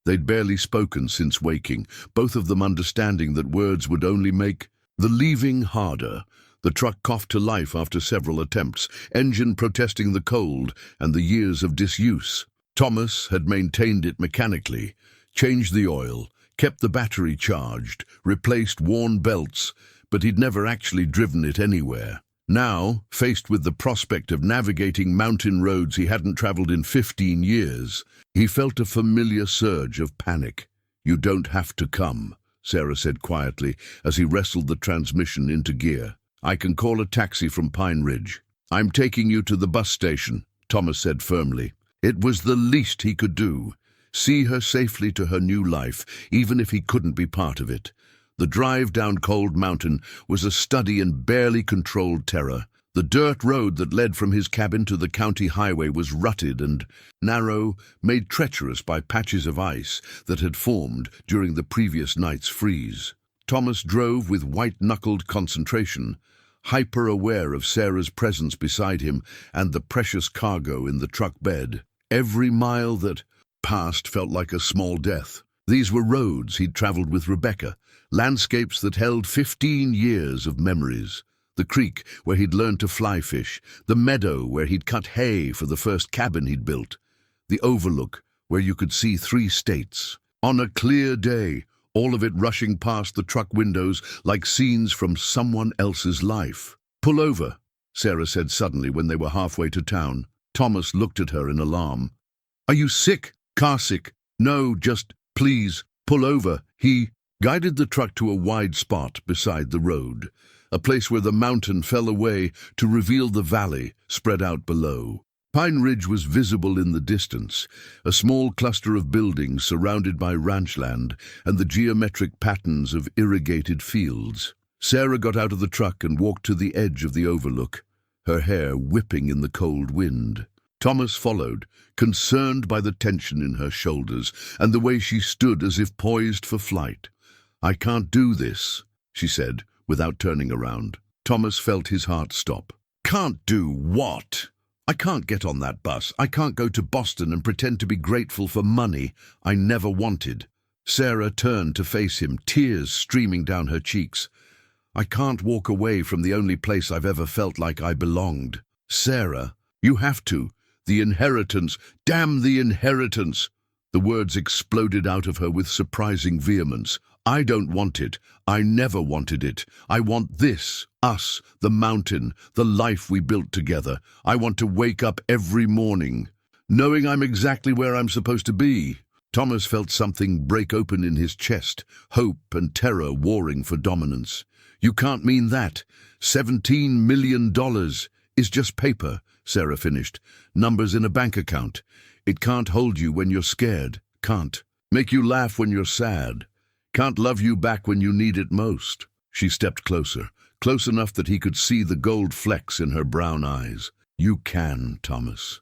They'd barely spoken since waking, both of them understanding that words would only make the leaving harder. The truck coughed to life after several attempts, engine protesting the cold and the years of disuse. Thomas had maintained it mechanically, changed the oil, kept the battery charged, replaced worn belts, but he'd never actually driven it anywhere. Now, faced with the prospect of navigating mountain roads he hadn't traveled in 15 years, he felt a familiar surge of panic. "You don't have to come," Sarah said quietly as he wrestled the transmission into gear. "I can call a taxi from Pine Ridge." "I'm taking you to the bus station," Thomas said firmly. It was the least he could do. See her safely to her new life, even if he couldn't be part of it. The drive down Cold Mountain was a study in barely controlled terror. The dirt road that led from his cabin to the county highway was rutted and narrow, made treacherous by patches of ice that had formed during the previous night's freeze. Thomas drove with white-knuckled concentration, hyper-aware of Sarah's presence beside him and the precious cargo in the truck bed. Every mile that passed felt like a small death. These were roads he'd traveled with Rebecca, landscapes that held 15 years of memories. The creek where he'd learned to fly fish, the meadow where he'd cut hay for the first cabin he'd built, the overlook where you could see 3 states. On a clear day, all of it rushing past the truck windows like scenes from someone else's life. "Pull over," Sarah said suddenly when they were halfway to town. Thomas looked at her in alarm. "Are you sick? Car sick?" "No, just, please, pull over." He guided the truck to a wide spot beside the road, a place where the mountain fell away to reveal the valley spread out below. Pine Ridge was visible in the distance, a small cluster of buildings surrounded by ranchland and the geometric patterns of irrigated fields. Sarah got out of the truck and walked to the edge of the overlook, her hair whipping in the cold wind. Thomas followed, concerned by the tension in her shoulders and the way she stood as if poised for flight. "I can't do this," she said, without turning around. Thomas felt his heart stop. "Can't do what?" "I can't get on that bus. I can't go to Boston and pretend to be grateful for money I never wanted." Sarah turned to face him, tears streaming down her cheeks. "I can't walk away from the only place I've ever felt like I belonged." "Sarah, you have to. The inheritance. Damn the inheritance!" The words exploded out of her with surprising vehemence. "I don't want it. I never wanted it. I want this, us, the mountain, the life we built together. I want to wake up every morning, knowing I'm exactly where I'm supposed to be." Thomas felt something break open in his chest, hope and terror warring for dominance. "You can't mean that. $17 million is just paper," Sarah finished. "Numbers in a bank account. It can't hold you when you're scared. Can't make you laugh when you're sad. Can't love you back when you need it most." She stepped closer, close enough that he could see the gold flecks in her brown eyes. "You can, Thomas.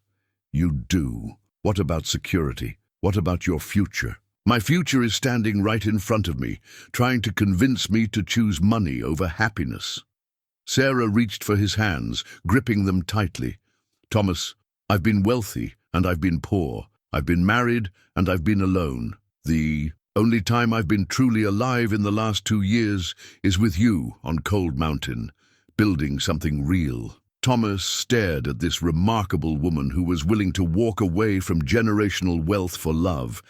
You do. What about security? What about your future?" "My future is standing right in front of me, trying to convince me to choose money over happiness." Sarah reached for his hands, gripping them tightly. "Thomas, I've been wealthy and I've been poor. I've been married and I've been alone. The only time I've been truly alive in the last 2 years is with you on Cold Mountain, building something real." Thomas stared at this remarkable woman who was willing to walk away from generational wealth for love,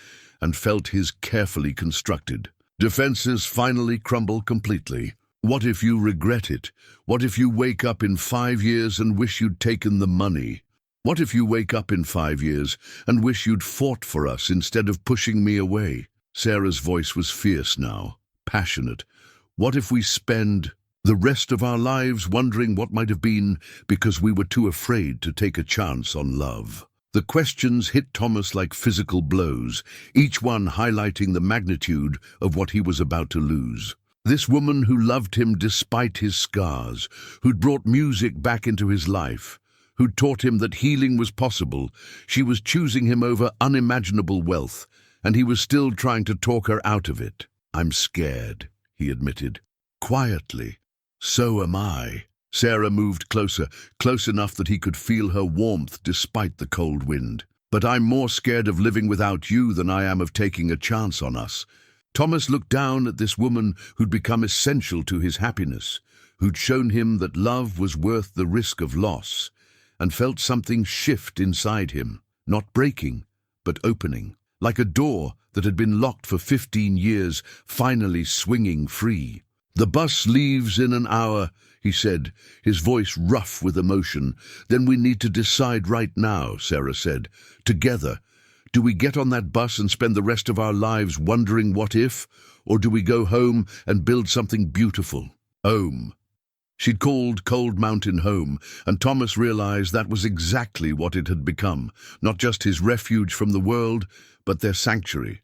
and felt his carefully constructed defenses finally crumble completely. What if you regret it? What if you wake up in 5 years and wish you'd taken the money? What if you wake up in 5 years and wish you'd fought for us instead of pushing me away? Sarah's voice was fierce now, passionate. What if we spend the rest of our lives wondering what might have been because we were too afraid to take a chance on love? The questions hit Thomas like physical blows, each one highlighting the magnitude of what he was about to lose. This woman who loved him despite his scars, who'd brought music back into his life, who'd taught him that healing was possible, she was choosing him over unimaginable wealth, and he was still trying to talk her out of it. "I'm scared," he admitted, quietly. "So am I." Sarah moved closer, close enough that he could feel her warmth despite the cold wind. "But I'm more scared of living without you than I am of taking a chance on us." Thomas looked down at this woman who'd become essential to his happiness, who'd shown him that love was worth the risk of loss, and felt something shift inside him, not breaking, but opening, like a door that had been locked for 15 years, finally swinging free. "The bus leaves in an hour," he said, his voice rough with emotion. "Then we need to decide right now," Sarah said. "Together. Do we get on that bus and spend the rest of our lives wondering what if? Or do we go home and build something beautiful? Home." She'd called Cold Mountain home, and Thomas realized that was exactly what it had become. Not just his refuge from the world, but their sanctuary.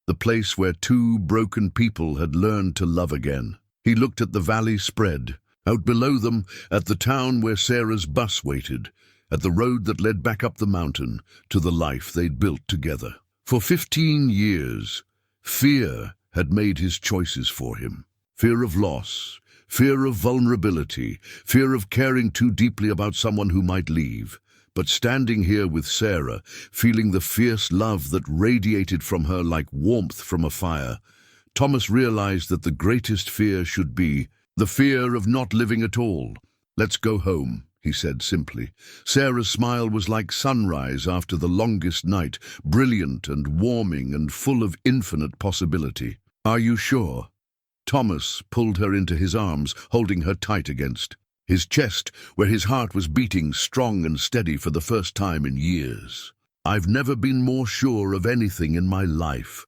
The place where two broken people had learned to love again. He looked at the valley spread, out below them, at the town where Sarah's bus waited, at the road that led back up the mountain to the life they'd built together. For 15 years, fear had made his choices for him. Fear of loss, fear of vulnerability, fear of caring too deeply about someone who might leave. But standing here with Sarah, feeling the fierce love that radiated from her like warmth from a fire, Thomas realized that the greatest fear should be the fear of not living at all. "Let's go home," he said simply. Sarah's smile was like sunrise after the longest night, brilliant and warming and full of infinite possibility. "Are you sure?" Thomas pulled her into his arms, holding her tight against his chest, where his heart was beating strong and steady for the first time in years. "I've never been more sure of anything in my life."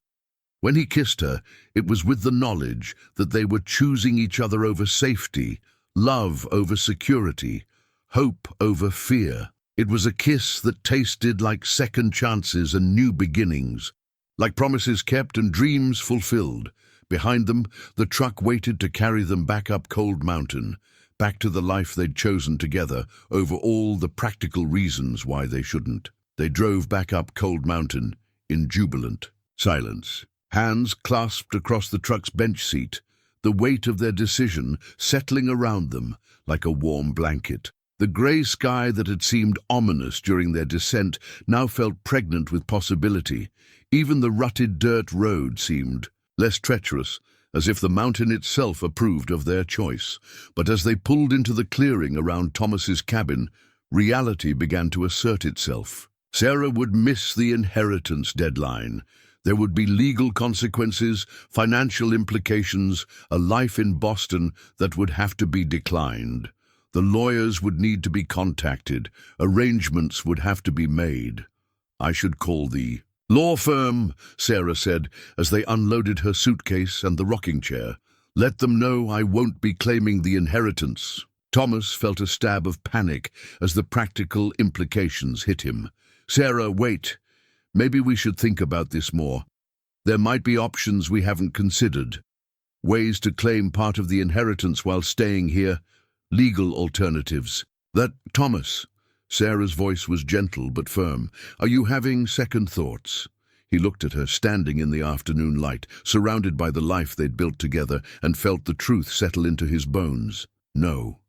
When he kissed her, it was with the knowledge that they were choosing each other over safety, love over security, hope over fear. It was a kiss that tasted like second chances and new beginnings, like promises kept and dreams fulfilled. Behind them, the truck waited to carry them back up Cold Mountain, back to the life they'd chosen together, over all the practical reasons why they shouldn't. They drove back up Cold Mountain in jubilant silence, hands clasped across the truck's bench seat, the weight of their decision settling around them like a warm blanket. The grey sky that had seemed ominous during their descent now felt pregnant with possibility. Even the rutted dirt road seemed less treacherous, as if the mountain itself approved of their choice. But as they pulled into the clearing around Thomas's cabin, reality began to assert itself. Sarah would miss the inheritance deadline. There would be legal consequences, financial implications, a life in Boston that would have to be declined. The lawyers would need to be contacted. Arrangements would have to be made. "I should call the law firm," Sarah said, as they unloaded her suitcase and the rocking chair. "Let them know I won't be claiming the inheritance." Thomas felt a stab of panic as the practical implications hit him. "Sarah, wait. Maybe we should think about this more. There might be options we haven't considered. Ways to claim part of the inheritance while staying here. Legal alternatives." Thomas." Sarah's voice was gentle but firm. "Are you having second thoughts?" He looked at her, standing in the afternoon light, surrounded by the life they'd built together, and felt the truth settle into his bones. "No.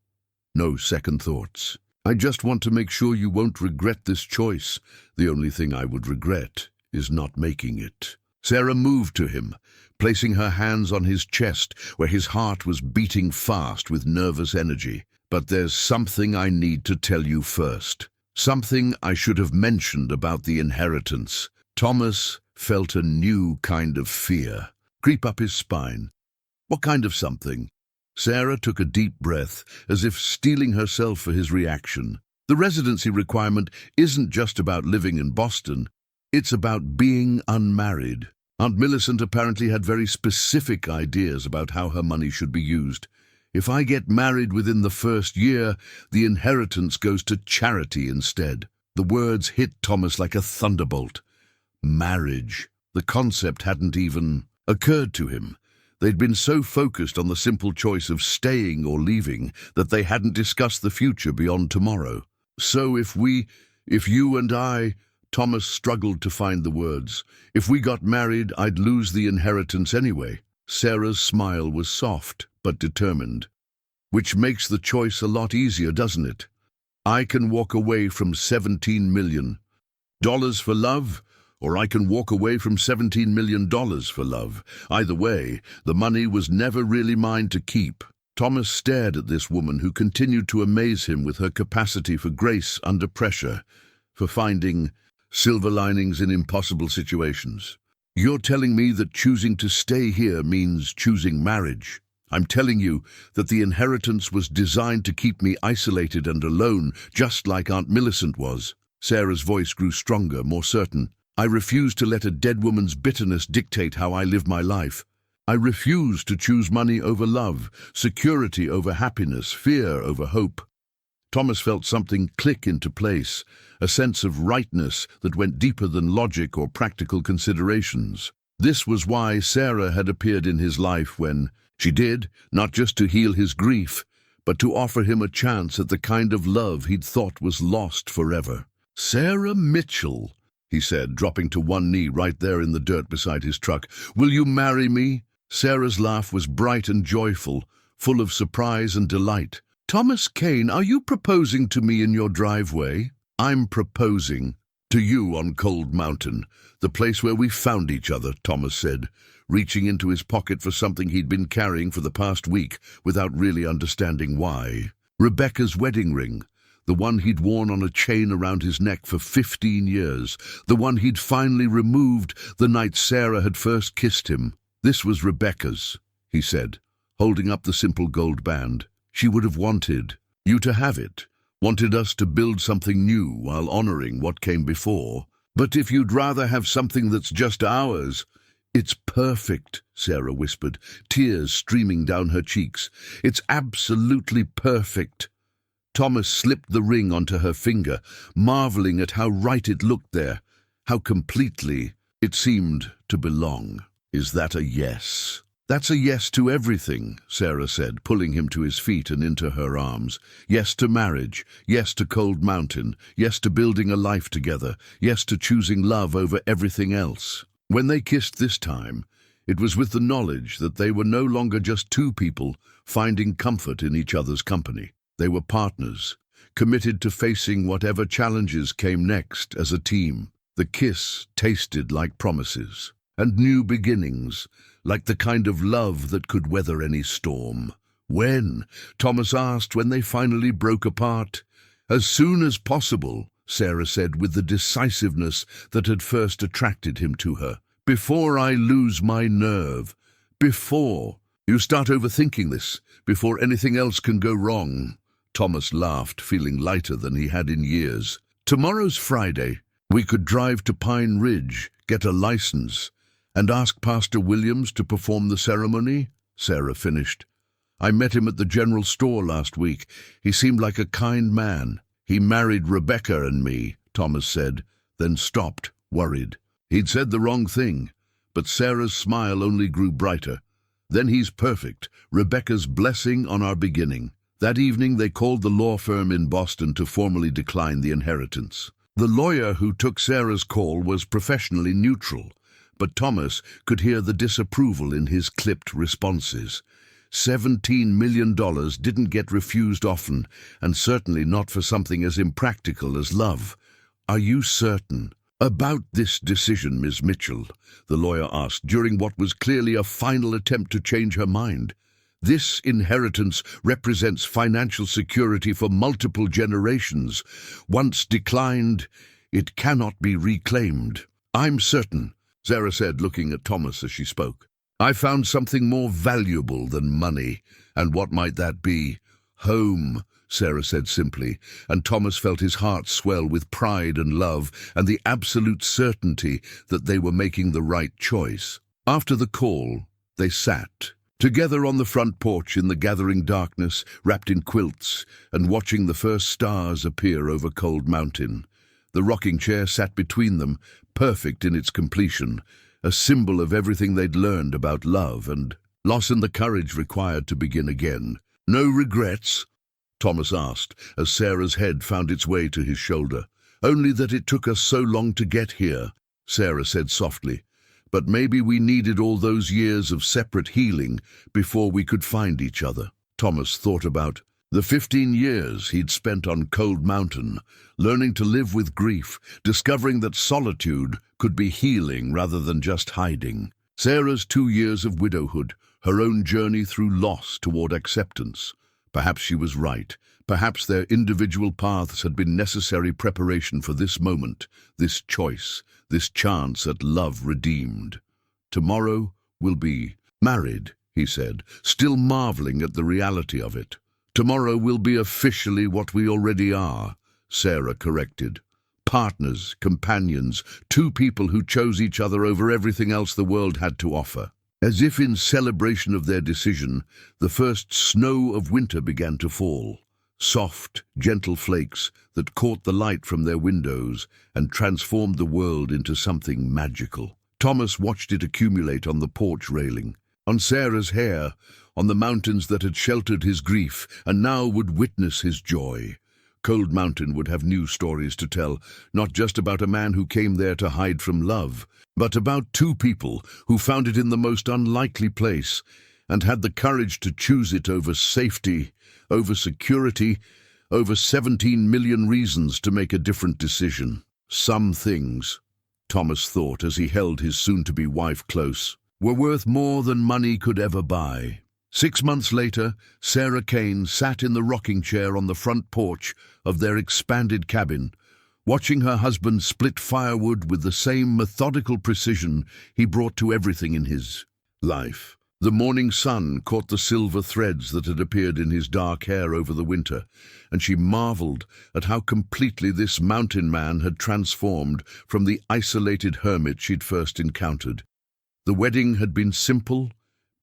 No second thoughts. I just want to make sure you won't regret this choice. The only thing I would regret is not making it." Sarah moved to him, placing her hands on his chest, where his heart was beating fast with nervous energy. "But there's something I need to tell you first. Something I should have mentioned about the inheritance." Thomas felt a new kind of fear creep up his spine. "What kind of something?" Sarah took a deep breath, as if steeling herself for his reaction. "The residency requirement isn't just about living in Boston. It's about being unmarried." Aunt Millicent apparently had very specific ideas about how her money should be used. "If I get married within the first year, the inheritance goes to charity instead." The words hit Thomas like a thunderbolt. Marriage. The concept hadn't even occurred to him. They'd been so focused on the simple choice of staying or leaving that they hadn't discussed the future beyond tomorrow. "So if you and I," Thomas struggled to find the words, "if we got married, I'd lose the inheritance anyway." Sarah's smile was soft but determined. "Which makes the choice a lot easier, doesn't it? I can walk away from $17 million for love, or I can walk away from $17 million for love. Either way, the money was never really mine to keep." Thomas stared at this woman who continued to amaze him with her capacity for grace under pressure, for finding silver linings in impossible situations. "You're telling me that choosing to stay here means choosing marriage?" I'm telling you that the inheritance was designed to keep me isolated and alone, just like Aunt Millicent was. Sarah's voice grew stronger, more certain. I refuse to let a dead woman's bitterness dictate how I live my life. I refuse to choose money over love, security over happiness, fear over hope. Thomas felt something click into place, a sense of rightness that went deeper than logic or practical considerations. This was why Sarah had appeared in his life when she did, not just to heal his grief, but to offer him a chance at the kind of love he'd thought was lost forever. "Sarah Mitchell," he said, dropping to one knee right there in the dirt beside his truck. "Will you marry me?" Sarah's laugh was bright and joyful, full of surprise and delight. "Thomas Kane, are you proposing to me in your driveway?" "I'm proposing to you on Cold Mountain, the place where we found each other," Thomas said, reaching into his pocket for something he'd been carrying for the past week without really understanding why. Rebecca's wedding ring, the one he'd worn on a chain around his neck for 15 years, the one he'd finally removed the night Sarah had first kissed him. "This was Rebecca's," he said, holding up the simple gold band. "She would have wanted you to have it, wanted us to build something new while honoring what came before. But if you'd rather have something that's just ours—" "It's perfect," Sarah whispered, tears streaming down her cheeks. "It's absolutely perfect." Thomas slipped the ring onto her finger, marveling at how right it looked there, how completely it seemed to belong. "Is that a yes?" "That's a yes to everything," Sarah said, pulling him to his feet and into her arms. "Yes to marriage, yes to Cold Mountain, yes to building a life together, yes to choosing love over everything else." When they kissed this time, it was with the knowledge that they were no longer just two people finding comfort in each other's company. They were partners, committed to facing whatever challenges came next as a team. The kiss tasted like promises and new beginnings, like the kind of love that could weather any storm. "When?" Thomas asked when they finally broke apart. "As soon as possible," Sarah said with the decisiveness that had first attracted him to her. "Before I lose my nerve. Before you start overthinking this, before anything else can go wrong." Thomas laughed, feeling lighter than he had in years. "Tomorrow's Friday. We could drive to Pine Ridge, get a license, and ask Pastor Williams to perform the ceremony," Sarah finished. "I met him at the general store last week. He seemed like a kind man." "He married Rebecca and me," Thomas said, then stopped, worried. He'd said the wrong thing, but Sarah's smile only grew brighter. "Then he's perfect, Rebecca's blessing on our beginning." That evening they called the law firm in Boston to formally decline the inheritance. The lawyer who took Sarah's call was professionally neutral, but Thomas could hear the disapproval in his clipped responses. $17 million didn't get refused often, and certainly not for something as impractical as love. "Are you certain about this decision, Ms. Mitchell?" the lawyer asked, during what was clearly a final attempt to change her mind. "This inheritance represents financial security for multiple generations. Once declined, it cannot be reclaimed." "I'm certain," Sarah said, looking at Thomas as she spoke. "I found something more valuable than money. And what might that be?" "Home," Sarah said simply, and Thomas felt his heart swell with pride and love and the absolute certainty that they were making the right choice. After the call, they sat together on the front porch in the gathering darkness, wrapped in quilts, and watching the first stars appear over Cold Mountain. The rocking chair sat between them, perfect in its completion, a symbol of everything they'd learned about love and loss and the courage required to begin again. "No regrets?" Thomas asked, as Sarah's head found its way to his shoulder. "Only that it took us so long to get here," Sarah said softly. "But maybe we needed all those years of separate healing before we could find each other." Thomas thought about the 15 years he'd spent on Cold Mountain, learning to live with grief, discovering that solitude could be healing rather than just hiding. Sarah's 2 years of widowhood, her own journey through loss toward acceptance. Perhaps she was right. Perhaps their individual paths had been necessary preparation for this moment, this choice, this chance at love redeemed. "Tomorrow we'll be married," he said, still marveling at the reality of it. Tomorrow will be officially what we already are, Sarah corrected. Partners, companions, two people who chose each other over everything else the world had to offer. As if in celebration of their decision, the first snow of winter began to fall. Soft, gentle flakes that caught the light from their windows and transformed the world into something magical. Thomas watched it accumulate on the porch railing, on Sarah's hair, on the mountains that had sheltered his grief and now would witness his joy. Cold Mountain would have new stories to tell, not just about a man who came there to hide from love, but about two people who found it in the most unlikely place and had the courage to choose it over safety, over security, over 17 million reasons to make a different decision. Some things, Thomas thought as he held his soon-to-be wife close, were worth more than money could ever buy. 6 months later, Sarah Kane sat in the rocking chair on the front porch of their expanded cabin, watching her husband split firewood with the same methodical precision he brought to everything in his life. The morning sun caught the silver threads that had appeared in his dark hair over the winter, and she marveled at how completely this mountain man had transformed from the isolated hermit she'd first encountered. The wedding had been simple,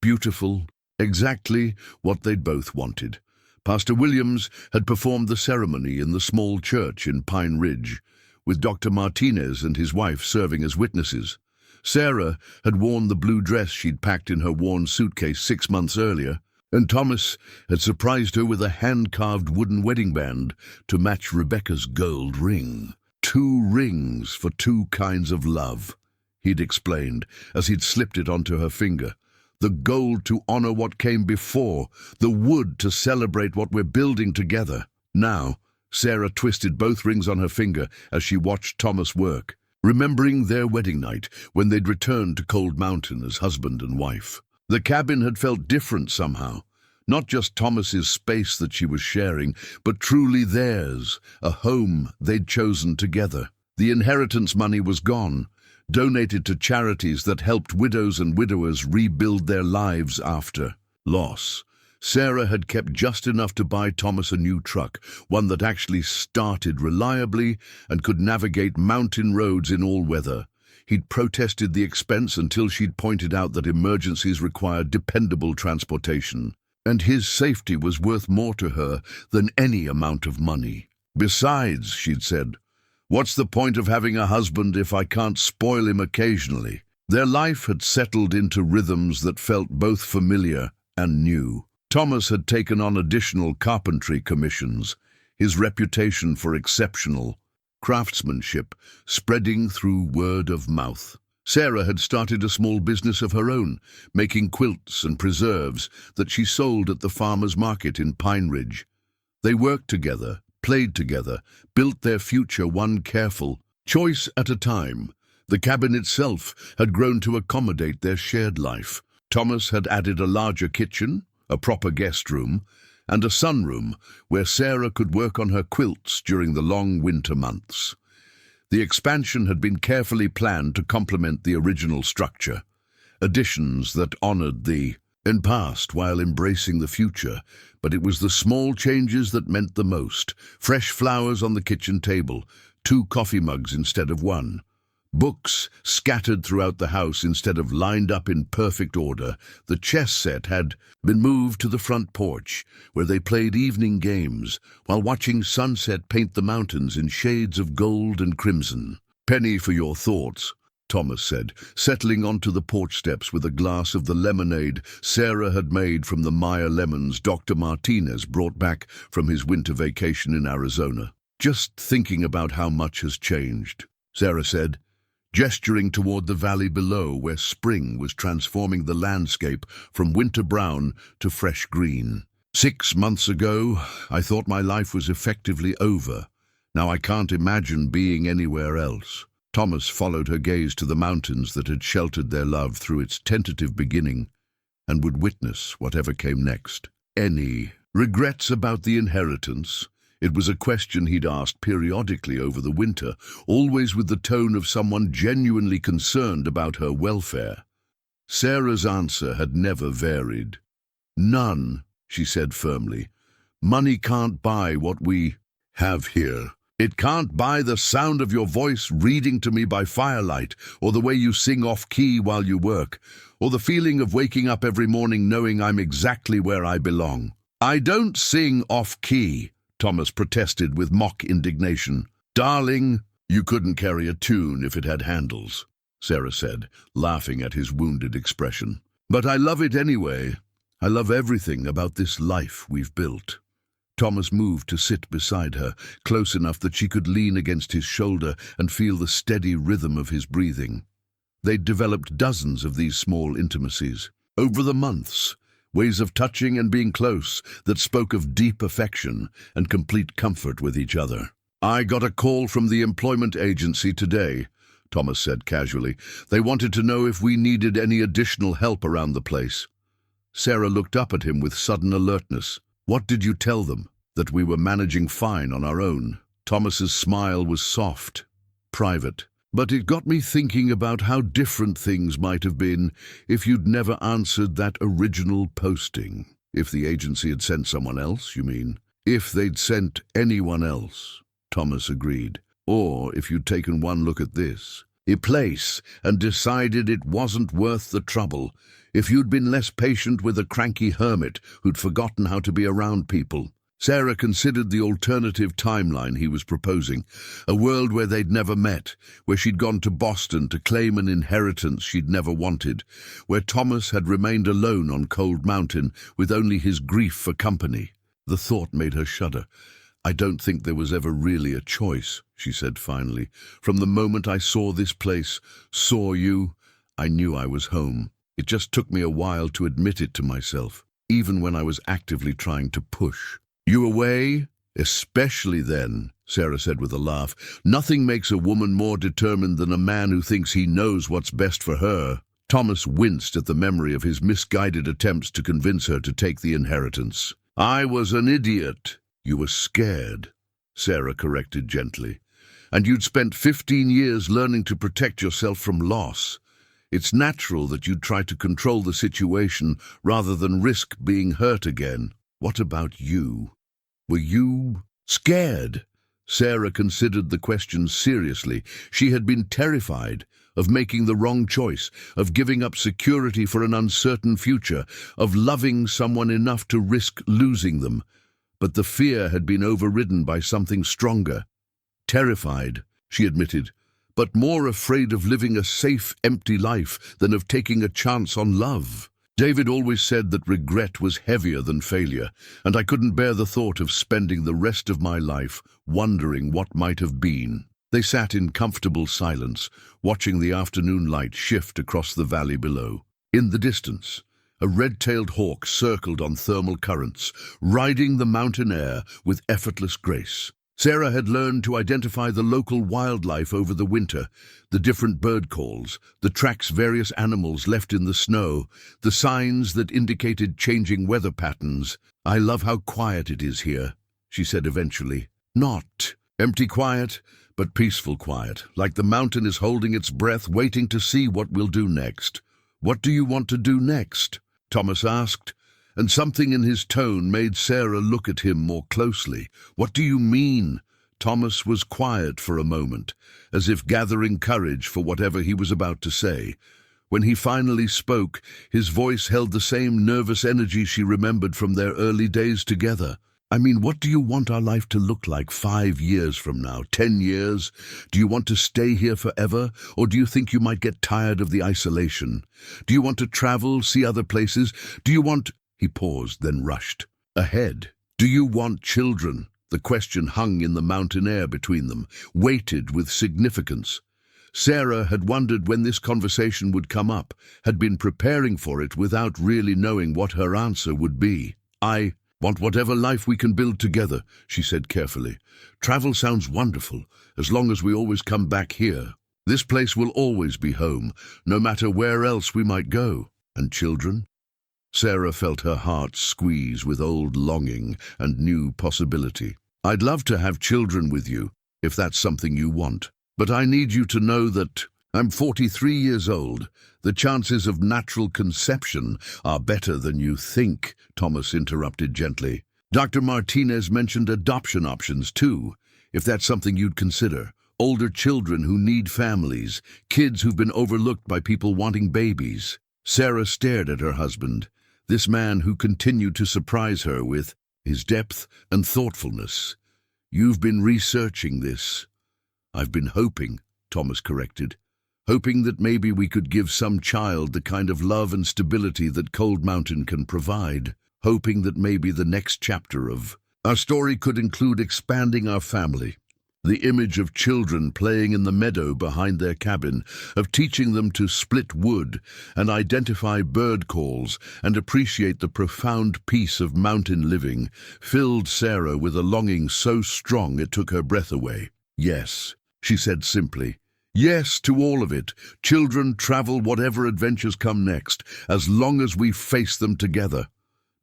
beautiful, exactly what they'd both wanted. Pastor Williams had performed the ceremony in the small church in Pine Ridge, with Dr. Martinez and his wife serving as witnesses. Sarah had worn the blue dress she'd packed in her worn suitcase 6 months earlier, and Thomas had surprised her with a hand-carved wooden wedding band to match Rebecca's gold ring. 2 rings for 2 kinds of love, he'd explained as he'd slipped it onto her finger. The gold to honor what came before, the wood to celebrate what we're building together. Now, Sarah twisted both rings on her finger as she watched Thomas work, remembering their wedding night when they'd returned to Cold Mountain as husband and wife. The cabin had felt different somehow, not just Thomas's space that she was sharing, but truly theirs, a home they'd chosen together. The inheritance money was gone, donated to charities that helped widows and widowers rebuild their lives after loss. Sarah had kept just enough to buy Thomas a new truck, one that actually started reliably and could navigate mountain roads in all weather. He'd protested the expense until she'd pointed out that emergencies required dependable transportation, and his safety was worth more to her than any amount of money. Besides, she'd said, what's the point of having a husband if I can't spoil him occasionally? Their life had settled into rhythms that felt both familiar and new. Thomas had taken on additional carpentry commissions, his reputation for exceptional craftsmanship spreading through word of mouth. Sarah had started a small business of her own, making quilts and preserves that she sold at the farmer's market in Pine Ridge. They worked together, played together, built their future one careful choice at a time. The cabin itself had grown to accommodate their shared life. Thomas had added a larger kitchen, a proper guest room, and a sunroom where Sarah could work on her quilts during the long winter months. The expansion had been carefully planned to complement the original structure, additions that honored the past while embracing the future, but it was the small changes that meant the most. Fresh flowers on the kitchen table, 2 coffee mugs instead of 1. Books scattered throughout the house instead of lined up in perfect order. The chess set had been moved to the front porch, where they played evening games while watching sunset paint the mountains in shades of gold and crimson. "Penny for your thoughts," Thomas said, settling onto the porch steps with a glass of the lemonade Sarah had made from the Meyer lemons Dr. Martinez brought back from his winter vacation in Arizona. "Just thinking about how much has changed," Sarah said, gesturing toward the valley below where spring was transforming the landscape from winter brown to fresh green. 6 months ago, I thought my life was effectively over. Now I can't imagine being anywhere else." Thomas followed her gaze to the mountains that had sheltered their love through its tentative beginning and would witness whatever came next. Any regrets about the inheritance? It was a question he'd asked periodically over the winter, always with the tone of someone genuinely concerned about her welfare. Sarah's answer had never varied. "None," she said firmly. "Money can't buy what we have here. It can't buy the sound of your voice reading to me by firelight, or the way you sing off-key while you work, or the feeling of waking up every morning knowing I'm exactly where I belong." "I don't sing off-key," Thomas protested with mock indignation. "Darling, you couldn't carry a tune if it had handles," Sarah said, laughing at his wounded expression. "But I love it anyway. I love everything about this life we've built." Thomas moved to sit beside her, close enough that she could lean against his shoulder and feel the steady rhythm of his breathing. They'd developed dozens of these small intimacies. Over the months, ways of touching and being close that spoke of deep affection and complete comfort with each other. "I got a call from the employment agency today," Thomas said casually. "They wanted to know if we needed any additional help around the place." Sarah looked up at him with sudden alertness. "What did you tell them? That we were managing fine on our own?" Thomas's smile was soft, private. "But it got me thinking about how different things might have been if you'd never answered that original posting. If the agency had sent someone else, you mean?" "If they'd sent anyone else," Thomas agreed. "Or if you'd taken one look at this place and decided it wasn't worth the trouble. If you'd been less patient with a cranky hermit who'd forgotten how to be around people." Sarah considered the alternative timeline he was proposing, a world where they'd never met, where she'd gone to Boston to claim an inheritance she'd never wanted, where Thomas had remained alone on Cold Mountain with only his grief for company. The thought made her shudder. "I don't think there was ever really a choice," she said finally. "From the moment I saw this place, saw you, I knew I was home. It just took me a while to admit it to myself, even when I was actively trying to push." "You away?" "Especially then," Sarah said with a laugh. "Nothing makes a woman more determined than a man who thinks he knows what's best for her." Thomas winced at the memory of his misguided attempts to convince her to take the inheritance. "I was an idiot." "You were scared," Sarah corrected gently. "And you'd spent 15 years learning to protect yourself from loss. It's natural that you'd try to control the situation rather than risk being hurt again. What about you? Were you scared?" Sarah considered the question seriously. She had been terrified of making the wrong choice, of giving up security for an uncertain future, of loving someone enough to risk losing them. But the fear had been overridden by something stronger. "Terrified," she admitted, "but more afraid of living a safe, empty life than of taking a chance on love. David always said that regret was heavier than failure, and I couldn't bear the thought of spending the rest of my life wondering what might have been." They sat in comfortable silence, watching the afternoon light shift across the valley below. In the distance, a red-tailed hawk circled on thermal currents, riding the mountain air with effortless grace. Sarah had learned to identify the local wildlife over the winter, the different bird calls, the tracks various animals left in the snow, the signs that indicated changing weather patterns. "I love how quiet it is here," she said eventually. "Not empty quiet, but peaceful quiet, like the mountain is holding its breath, waiting to see what we'll do next." "What do you want to do next?" Thomas asked, and something in his tone made Sarah look at him more closely. "What do you mean?" Thomas was quiet for a moment, as if gathering courage for whatever he was about to say. When he finally spoke, his voice held the same nervous energy she remembered from their early days together. "I mean, what do you want our life to look like 5 years from now, 10 years? Do you want to stay here forever, or do you think you might get tired of the isolation? Do you want to travel, see other places? Do you want—" He paused, then rushed ahead. "Do you want children?" The question hung in the mountain air between them, weighted with significance. Sarah had wondered when this conversation would come up, had been preparing for it without really knowing what her answer would be. "I want whatever life we can build together," she said carefully. "Travel sounds wonderful, as long as we always come back here. This place will always be home, no matter where else we might go. And children?" Sarah felt her heart squeeze with old longing and new possibility. "I'd love to have children with you, if that's something you want. But I need you to know that I'm 43 years old. The chances of natural conception are better than you think, Thomas interrupted gently. Dr. Martinez mentioned adoption options too, if that's something you'd consider. Older children who need families, kids who've been overlooked by people wanting babies. Sarah stared at her husband, this man who continued to surprise her with his depth and thoughtfulness. You've been researching this. I've been hoping, Thomas corrected. Hoping that maybe we could give some child the kind of love and stability that Cold Mountain can provide. Hoping that maybe the next chapter of our story could include expanding our family. The image of children playing in the meadow behind their cabin, of teaching them to split wood and identify bird calls and appreciate the profound peace of mountain living, filled Sarah with a longing so strong it took her breath away. Yes, she said simply. Yes to all of it. Children travel whatever adventures come next, as long as we face them together.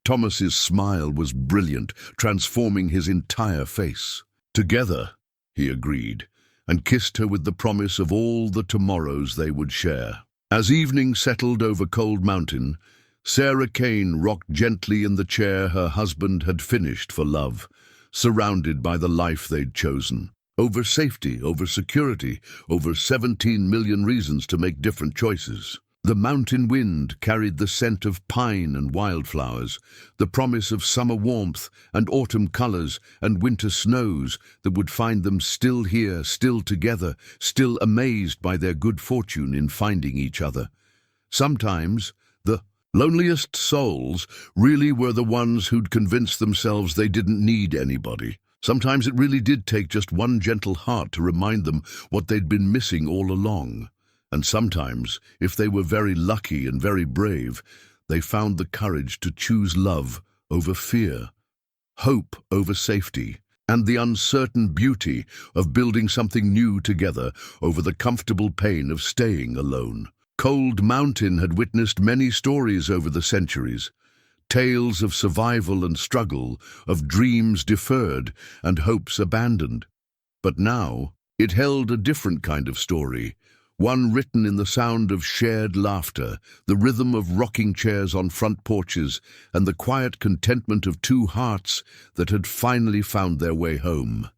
Thomas's smile was brilliant, transforming his entire face. Together, he agreed, and kissed her with the promise of all the tomorrows they would share. As evening settled over Cold Mountain, Sarah Kane rocked gently in the chair her husband had finished for love, surrounded by the life they'd chosen. Over safety, over security, over 17 million reasons to make different choices. The mountain wind carried the scent of pine and wildflowers, the promise of summer warmth and autumn colors and winter snows that would find them still here, still together, still amazed by their good fortune in finding each other. Sometimes, the loneliest souls really were the ones who'd convinced themselves they didn't need anybody. Sometimes it really did take just one gentle heart to remind them what they'd been missing all along. And sometimes, if they were very lucky and very brave, they found the courage to choose love over fear, hope over safety, and the uncertain beauty of building something new together over the comfortable pain of staying alone. Cold Mountain had witnessed many stories over the centuries. Tales of survival and struggle, of dreams deferred and hopes abandoned. But now, it held a different kind of story, one written in the sound of shared laughter, the rhythm of rocking chairs on front porches, and the quiet contentment of two hearts that had finally found their way home.